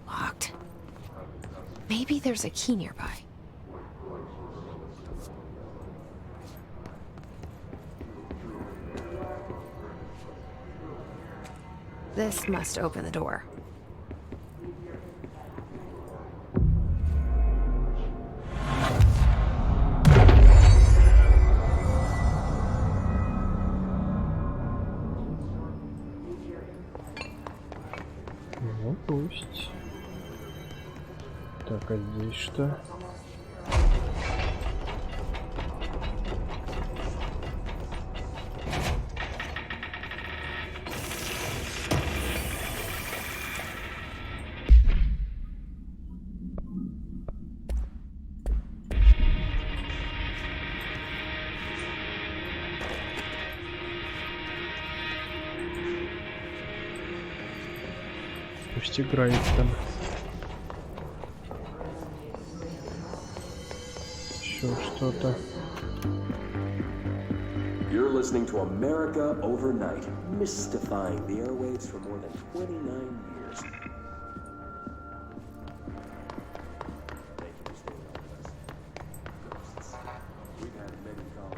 Locked. Maybe there's a key nearby. This must open the door. Ну пусть. Так, а здесь что? Пусть играет там. Еще что-то. You're listening to America Overnight, mystifying the airwaves for more than 29 years. Thank you for staying with us. We've had many calls.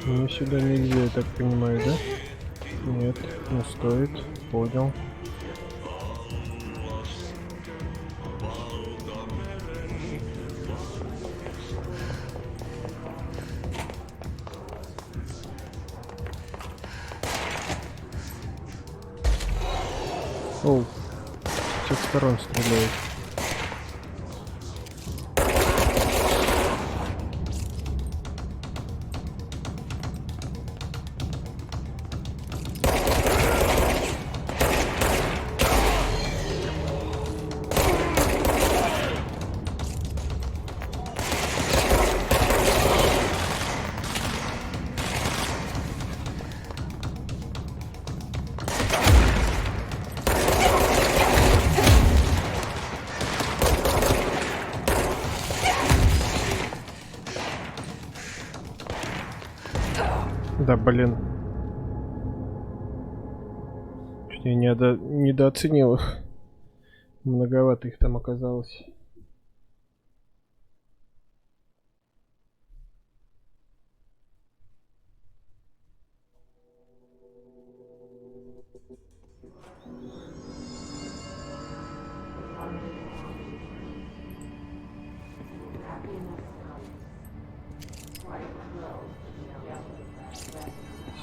Мне сюда нельзя, я так понимаю, да? Нет, не стоит. Понял. Оу, с всех сторон стреляет. Да, блин. Чуть я недооценил их. Многовато их там оказалось.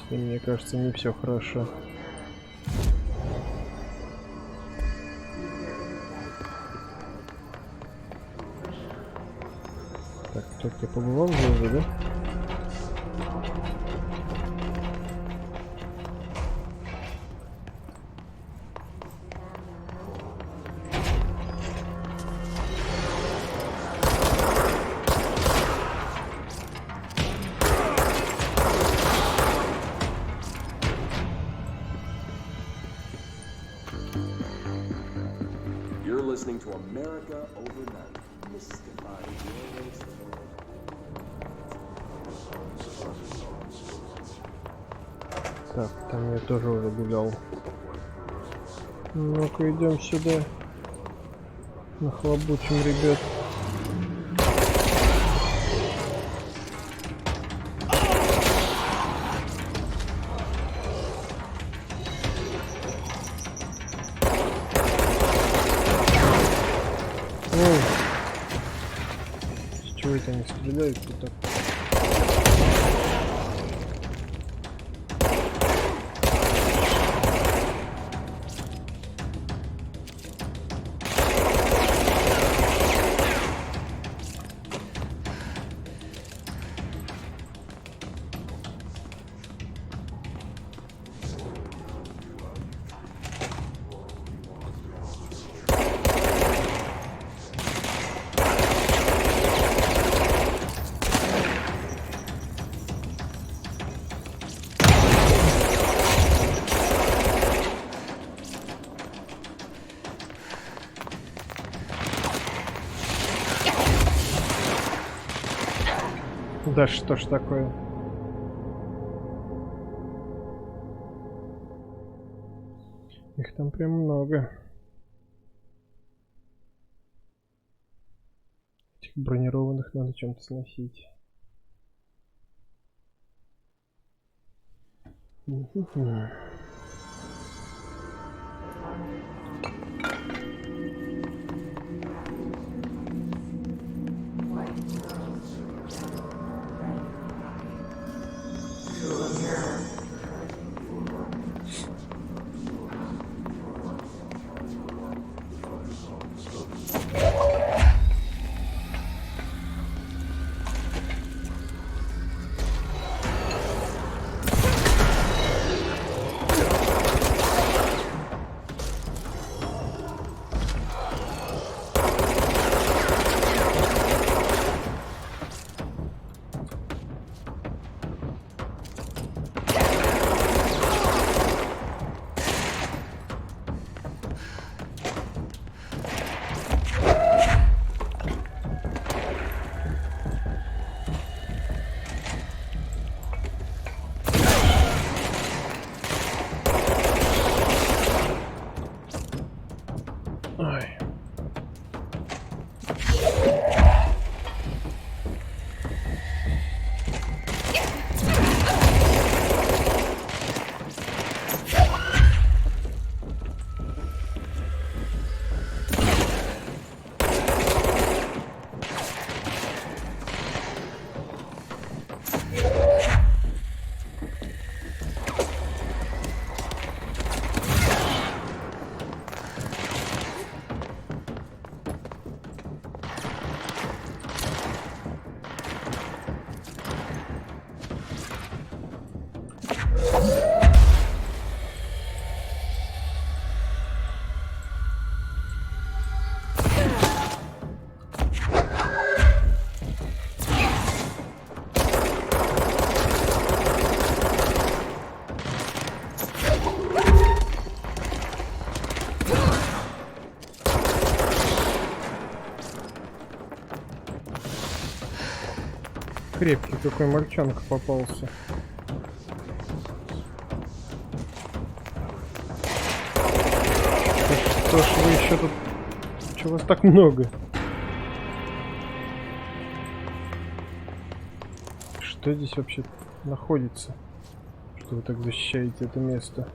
И мне кажется, не все хорошо. Так, тут я побывал уже, да? You're listening to America Overnight, mystifying the airwaves for more than Так, там я тоже уже гулял. Ну-ка, идем сюда. Нахлобучим, ребят. С чего это они стреляют вот так? Да что ж такое? Их там прям много. Этих бронированных надо чем-то сносить. Ой. Крепкий какой мальчонка попался. Что ж вы еще тут... Чего вас так много? Что здесь вообще находится? Что вы так защищаете это место?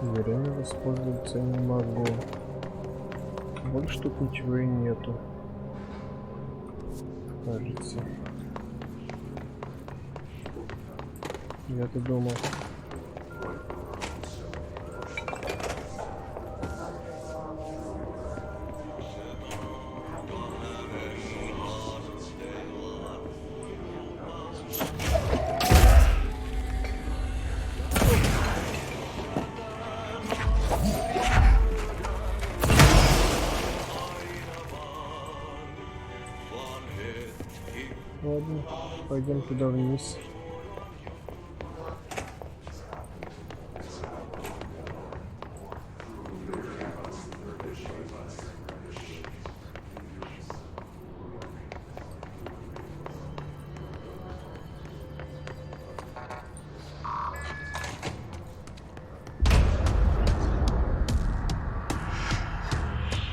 Время воспользоваться не могу. Больше тут ничего и нету. Кажется. Я-то думал. Ладно, пойдем туда вниз.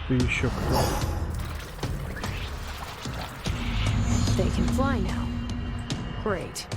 Ты еще кто? They can fly now. Great.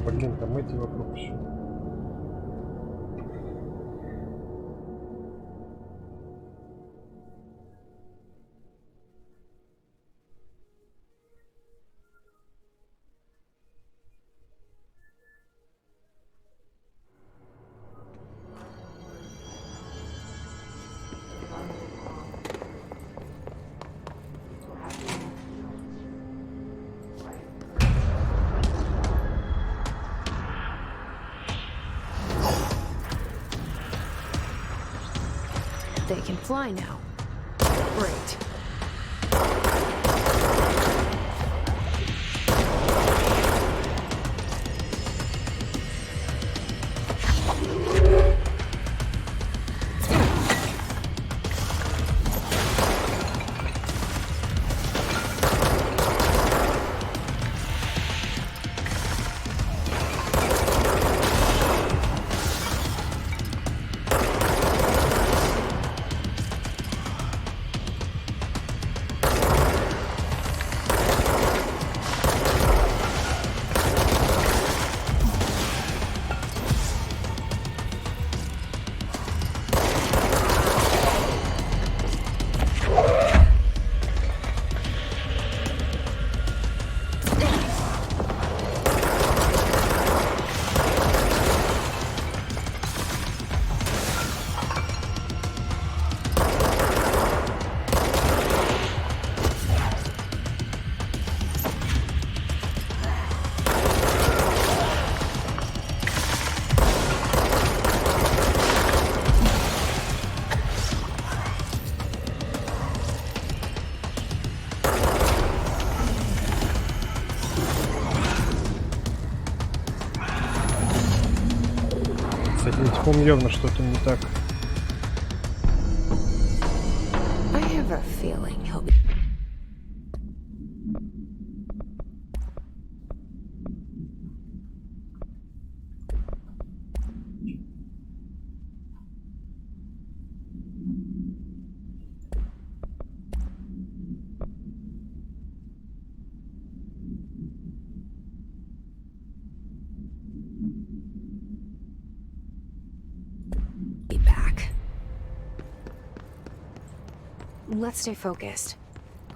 Блин, там эти вокруг еще. They can fly now. Great. С этим типом явно что-то не так. I have a feeling he'll be. Back. Let's stay focused.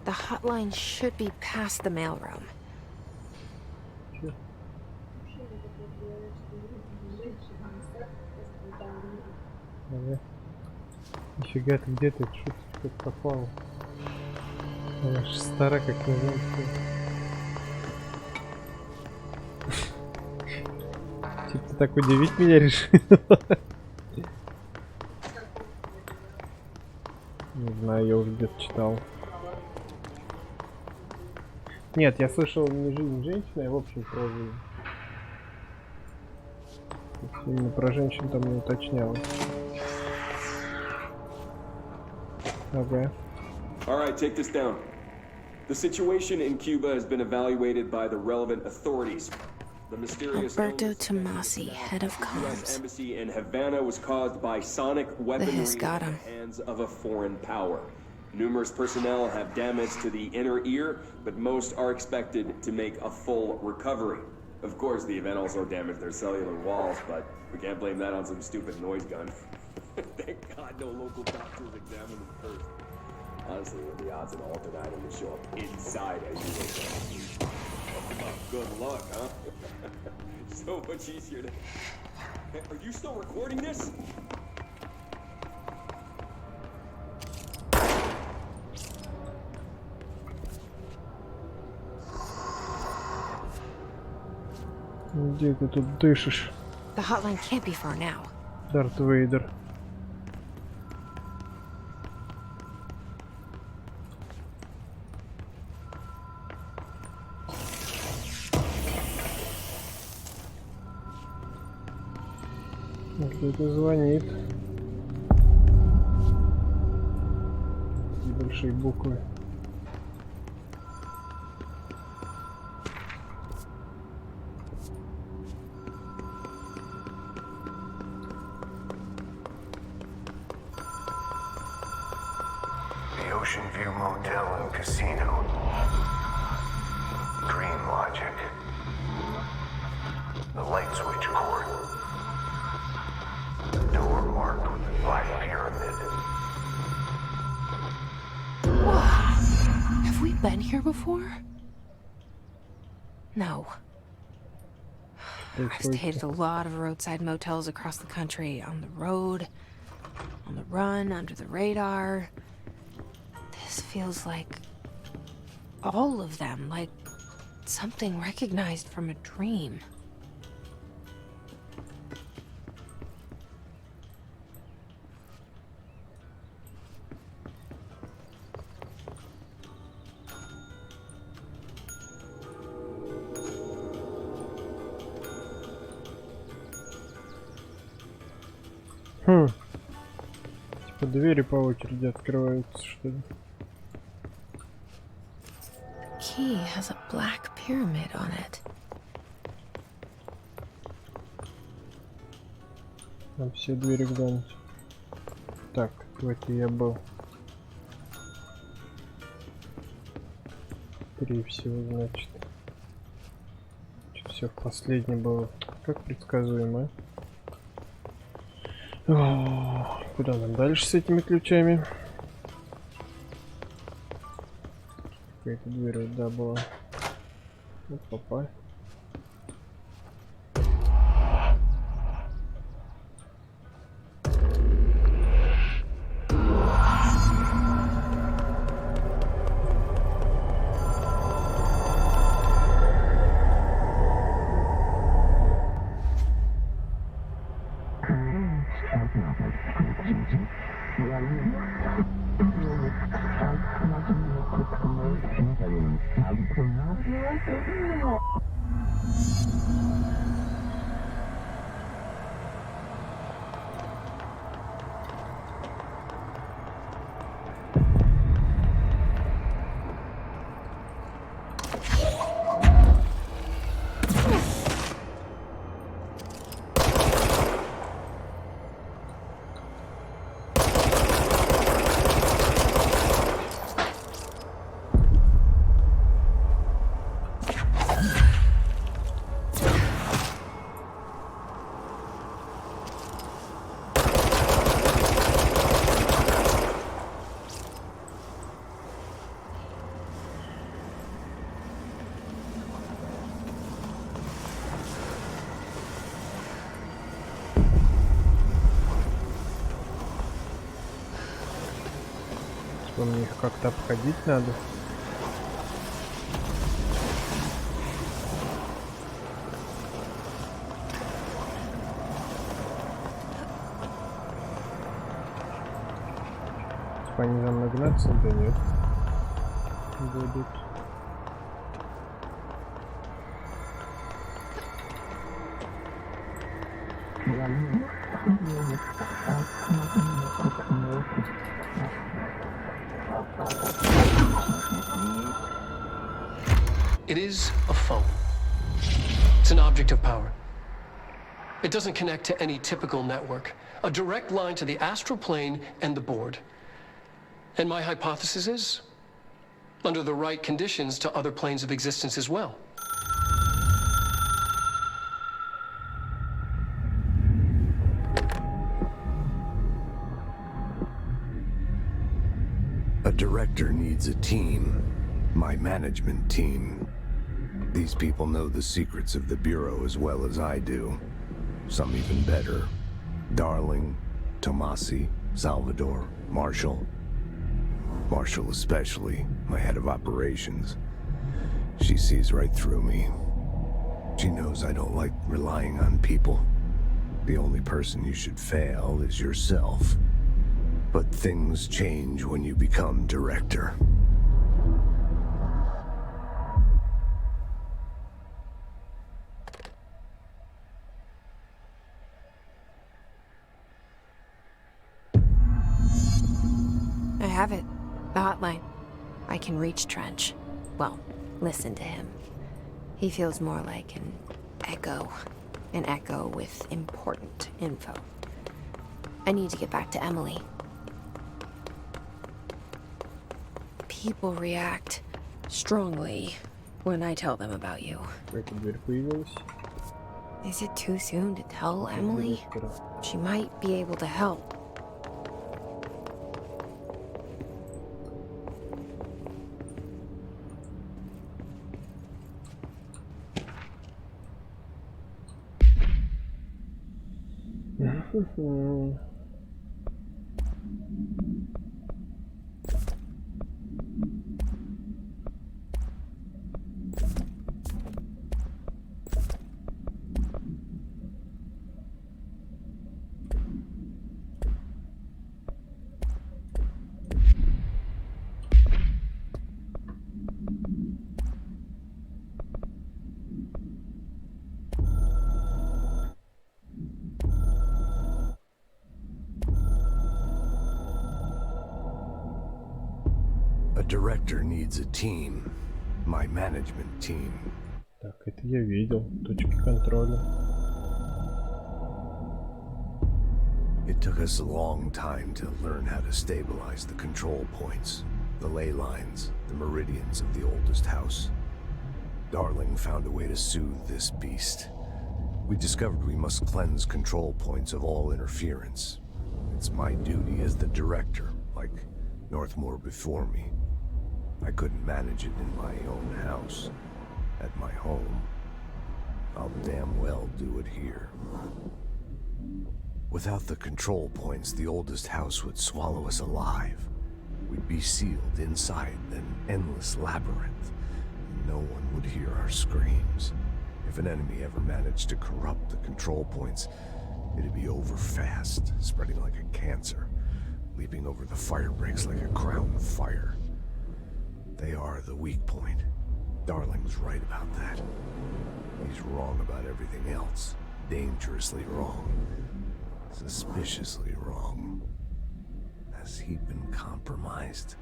The hotline should be past the mailroom. Ага. Нифига ты где-то что-то попал. Она ж стара как не знаю кто. Типа ты так удивить меня решил. Не знаю, я уже где-то читал. Нет, я слышал не жизнь женщины, а в общем про жизнь. Именно про женщин там не уточнялось. Ага. All right, take this down. The situation in Cuba has been evaluated by the relevant authorities. The mysterious Alberto illness Tomasi, head of at the U.S. comms. Embassy in Havana was caused by sonic weaponry This in got the him. hands of a foreign power. Numerous personnel have damage to the inner ear, but most are expected to make a full recovery. Of course, the event also damaged their cellular walls, but we can't blame that on some stupid noise gun. Thank God no local doctors examined them first. Honestly, what are the odds an altered item would show up inside as you wake up? Oh, good luck, huh? So much easier to... Hey, are you still recording this? Где ты тут дышишь, The hotline can't be far now. Дарт Вейдер? Кто-то звонит. Такие большие буквы. The Ocean View Motel and Casino. Dream logic. The light switch cord. The door marked with the black pyramid. Have we been here before? No. I've stayed at a lot of roadside motels across the country, on the road, on the run, under the radar. This feels like all of them, like something recognized from a dream. Типа двери по очереди открываются, что ли? The key has a black pyramid on it. Там все двери глянуть. Так, в этой я был. 3 всего, значит. Все в последнем было. Как предсказуемо. О, куда нам дальше с этими ключами? Какая-то дверь вот, да, была. Вот попали. Мне их как-то обходить надо. Типа они за мной гнаться? Да нет. Будут. It is a phone. It's an object of power. It doesn't connect to any typical network. A direct line to the astral plane and the board. And my hypothesis is, under the right conditions, to other planes of existence as well. A director needs a team. My management team. These people know the secrets of the Bureau as well as I do. Some even better. Darling, Tomasi, Salvador, Marshall. Marshall especially, my head of operations. She sees right through me. She knows I don't like relying on people. The only person you should fail is yourself. But things change when you become director. I have it. The hotline. I can reach Trench. Well, listen to him. He feels more like an echo. An echo with important info. I need to get back to Emily. People react strongly when I tell them about you. Эта дверь появилась. Is it too soon to tell Emily? She might be able to help. A director needs a team. My management team. Так, это я видел. Точки контроля. It took us a long time to learn how to stabilize the control points, the ley lines, the meridians of the oldest house. Darling found a way to soothe this beast. We discovered we must cleanse control points of all interference. It's my duty as the director, like Northmore before me. I couldn't manage it in my own house. At my home. I'll damn well do it here. Without the control points, the oldest house would swallow us alive. We'd be sealed inside an endless labyrinth. No one would hear our screams. If an enemy ever managed to corrupt the control points, it'd be over fast, spreading like a cancer, leaping over the fire breaks like a crown of fire. They are the weak point. Darling's right about that. He's wrong about everything else. Dangerously wrong. Suspiciously wrong. Has he been compromised?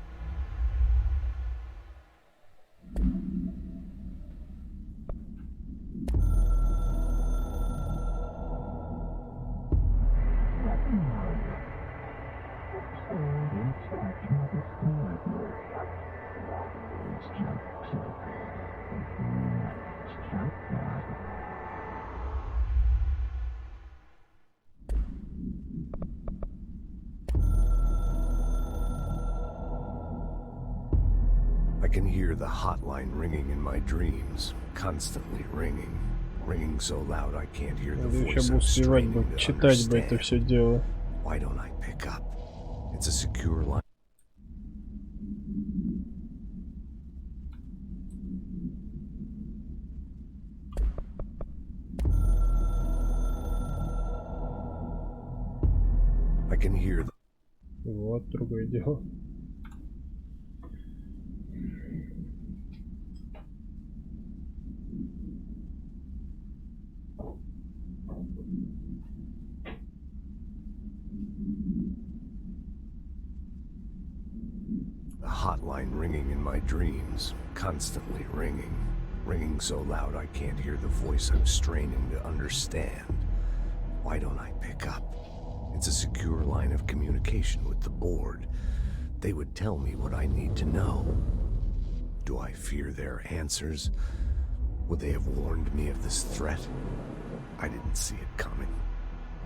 I can hear the hotline ringing in my dreams, constantly ringing. Ringing so loud I can't hear the Надо еще voice бы I'm успевать бы, straining to читать бы это understand. все дело. Why don't I pick up? It's a secure line. I can hear the... Вот, другое дело. A hotline ringing in my dreams, constantly ringing. Ringing so loud I can't hear the voice I'm straining to understand. Why don't I pick up? It's a secure line of communication with the board. They would tell me what I need to know. Do I fear their answers? Would they have warned me of this threat? I didn't see it coming.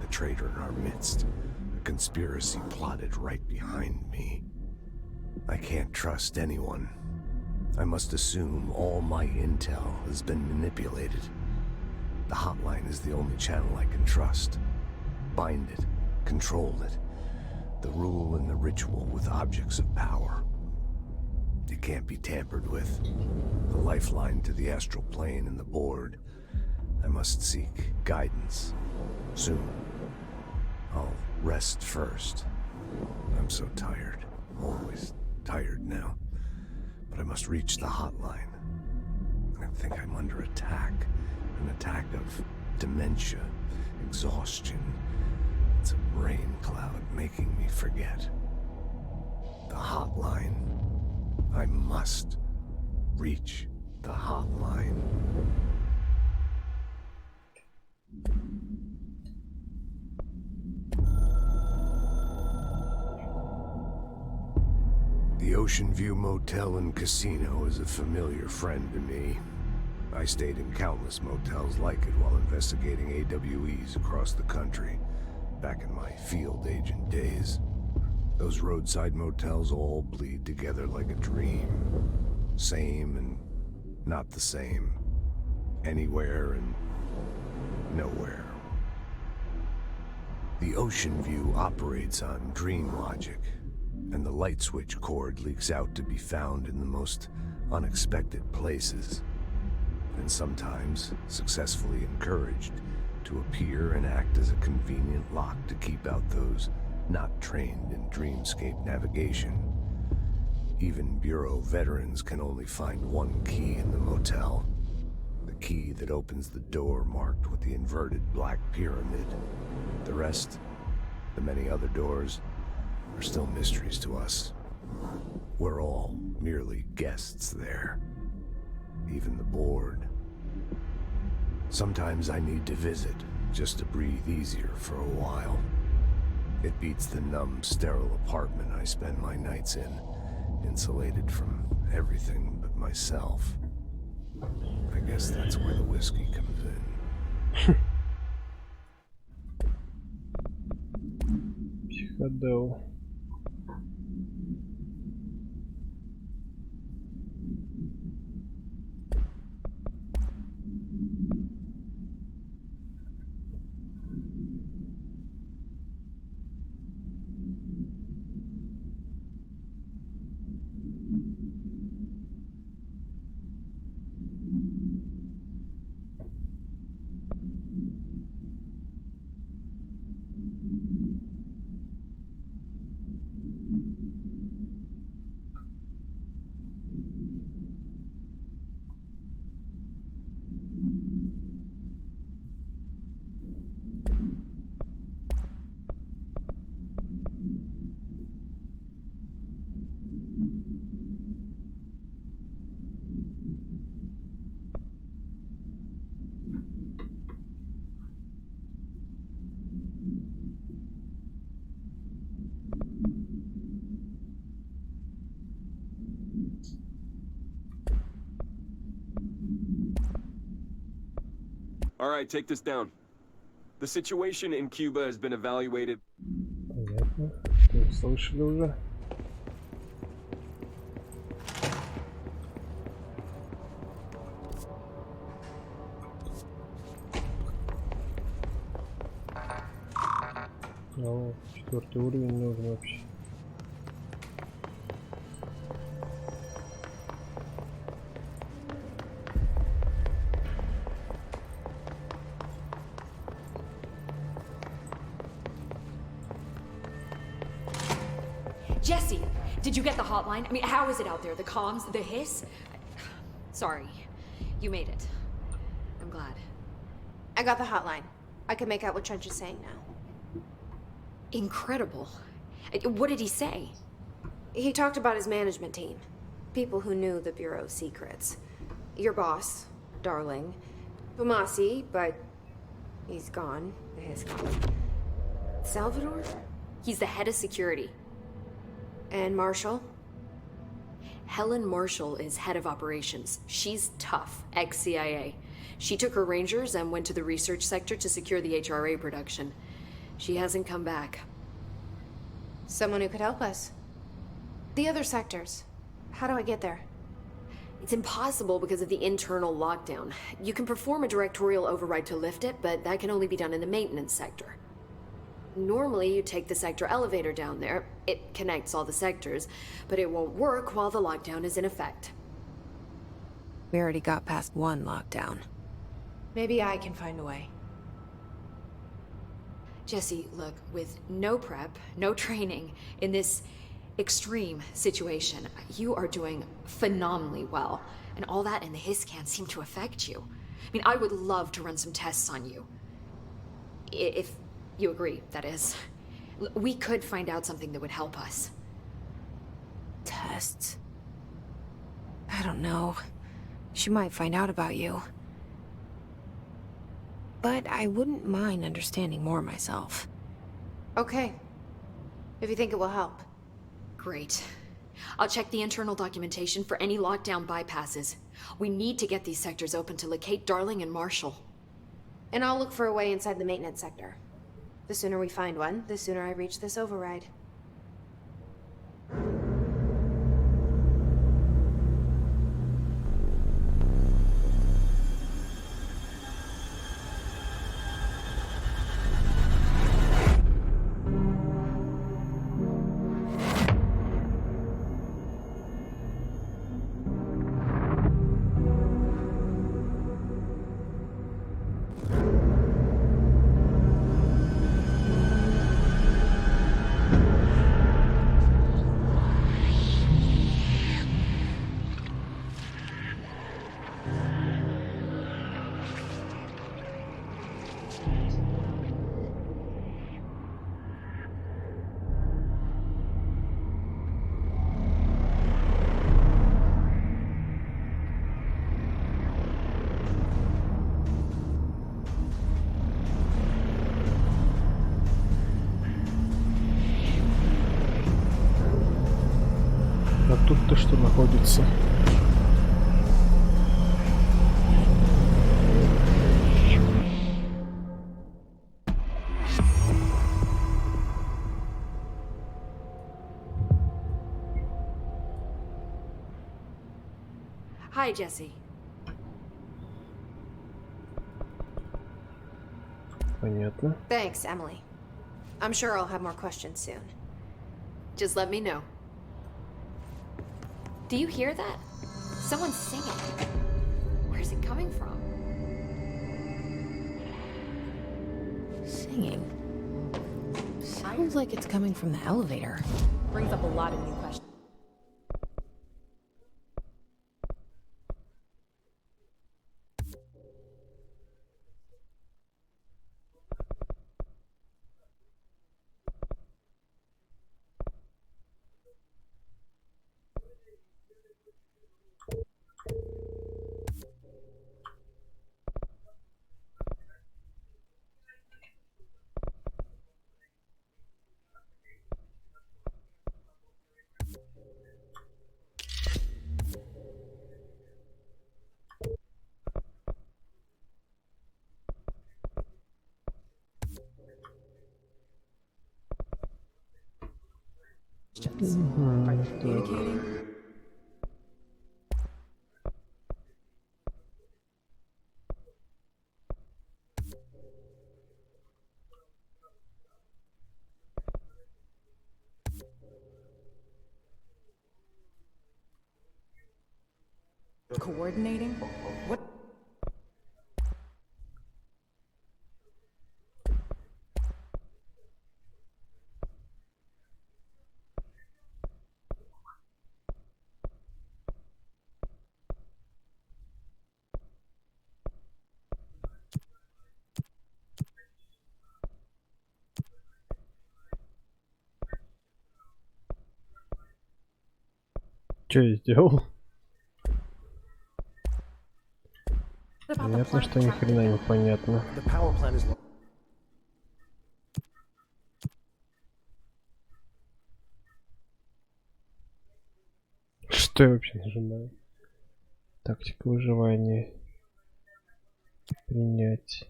The traitor in our midst. A conspiracy plotted right behind me. I can't trust anyone. I must assume all my intel has been manipulated. The hotline is the only channel I can trust. Bind it, control it. The rule and the ritual with objects of power. It can't be tampered with. The lifeline to the astral plane and the board. I must seek guidance. Soon. I'll rest first. I'm so tired. Always tired now. But I must reach the hotline. I think I'm under attack. An attack of dementia, exhaustion. It's a rain cloud making me forget. The hotline. I must reach the hotline. The Ocean View Motel and Casino is a familiar friend to me. I stayed in countless motels like it while investigating AWEs across the country, back in my field agent days. Those roadside motels all bleed together like a dream. Same and not the same. Anywhere and nowhere. The Ocean View operates on dream logic, and the light switch cord leaks out to be found in the most unexpected places, and sometimes successfully encouraged to appear and act as a convenient lock to keep out those not trained in dreamscape navigation. Even Bureau veterans can only find one key in the motel. The key that opens the door marked with the inverted black pyramid. The rest, the many other doors, are still mysteries to us. We're all merely guests there. Even the board. Sometimes I need to visit, just to breathe easier for a while. It beats the numb, sterile apartment I spend my nights in, insulated from everything but myself. I guess that's where the whiskey comes in. Психодел. All right, take this down. The situation in Cuba has been evaluated. Понятно. Слышали уже. Ну, 4-й уровень нужен вообще. Jesse, did you get the hotline? I mean, how is it out there? The comms, the hiss? Sorry, you made it. I'm glad. I got the hotline. I can make out what Trench is saying now. Incredible. What did he say? He talked about his management team. People who knew the Bureau's secrets. Your boss, Darling. Bumasi, but he's gone. His gone. Salvador? He's the head of security. And Marshall? Helen Marshall is head of operations. She's tough, ex-CIA. She took her rangers and went to the research sector to secure the HRA production. She hasn't come back. Someone who could help us. The other sectors. How do I get there? It's impossible because of the internal lockdown. You can perform a directorial override to lift it, but that can only be done in the maintenance sector. Normally, you take the sector elevator down there. It connects all the sectors, but it won't work while the lockdown is in effect. We already got past one lockdown. Maybe I can find a way. Jesse, look, with no prep, no training, in this extreme situation, you are doing phenomenally well. And all that and the hiss can't seem to affect you. I mean, I would love to run some tests on you. If you agree, that is. We could find out something that would help us. Tests? I don't know. She might find out about you. But I wouldn't mind understanding more myself. Okay. If you think it will help. Great. I'll check the internal documentation for any lockdown bypasses. We need to get these sectors open to locate Darling and Marshall. And I'll look for a way inside the maintenance sector. The sooner we find one, the sooner I reach this override. А тут-то что находится? Hi, Jesse. Понятно. Thanks, Emily. I'm sure I'll have more questions soon. Just let me know. Do you hear that? Someone's singing. Where's it coming from? Singing. Sounds like it's coming from the elevator. Brings up a lot of new questions. Are they communicating? Coordinating? What? Что я сделал? Понятно, что ни хрена не понятно. Что я вообще нажимаю? Тактика выживания. Принять.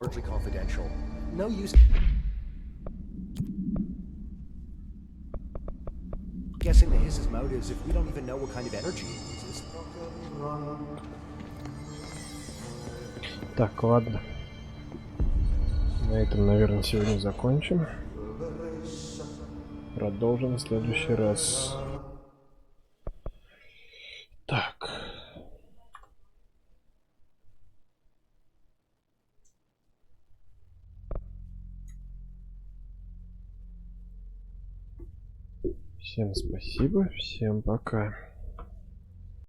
Confidential. No use guessing his motives if we don't even know what kind of energy he uses. Так, ладно. На этом, наверное, сегодня закончим. Продолжим в следующий раз. Так. Всем спасибо, всем пока.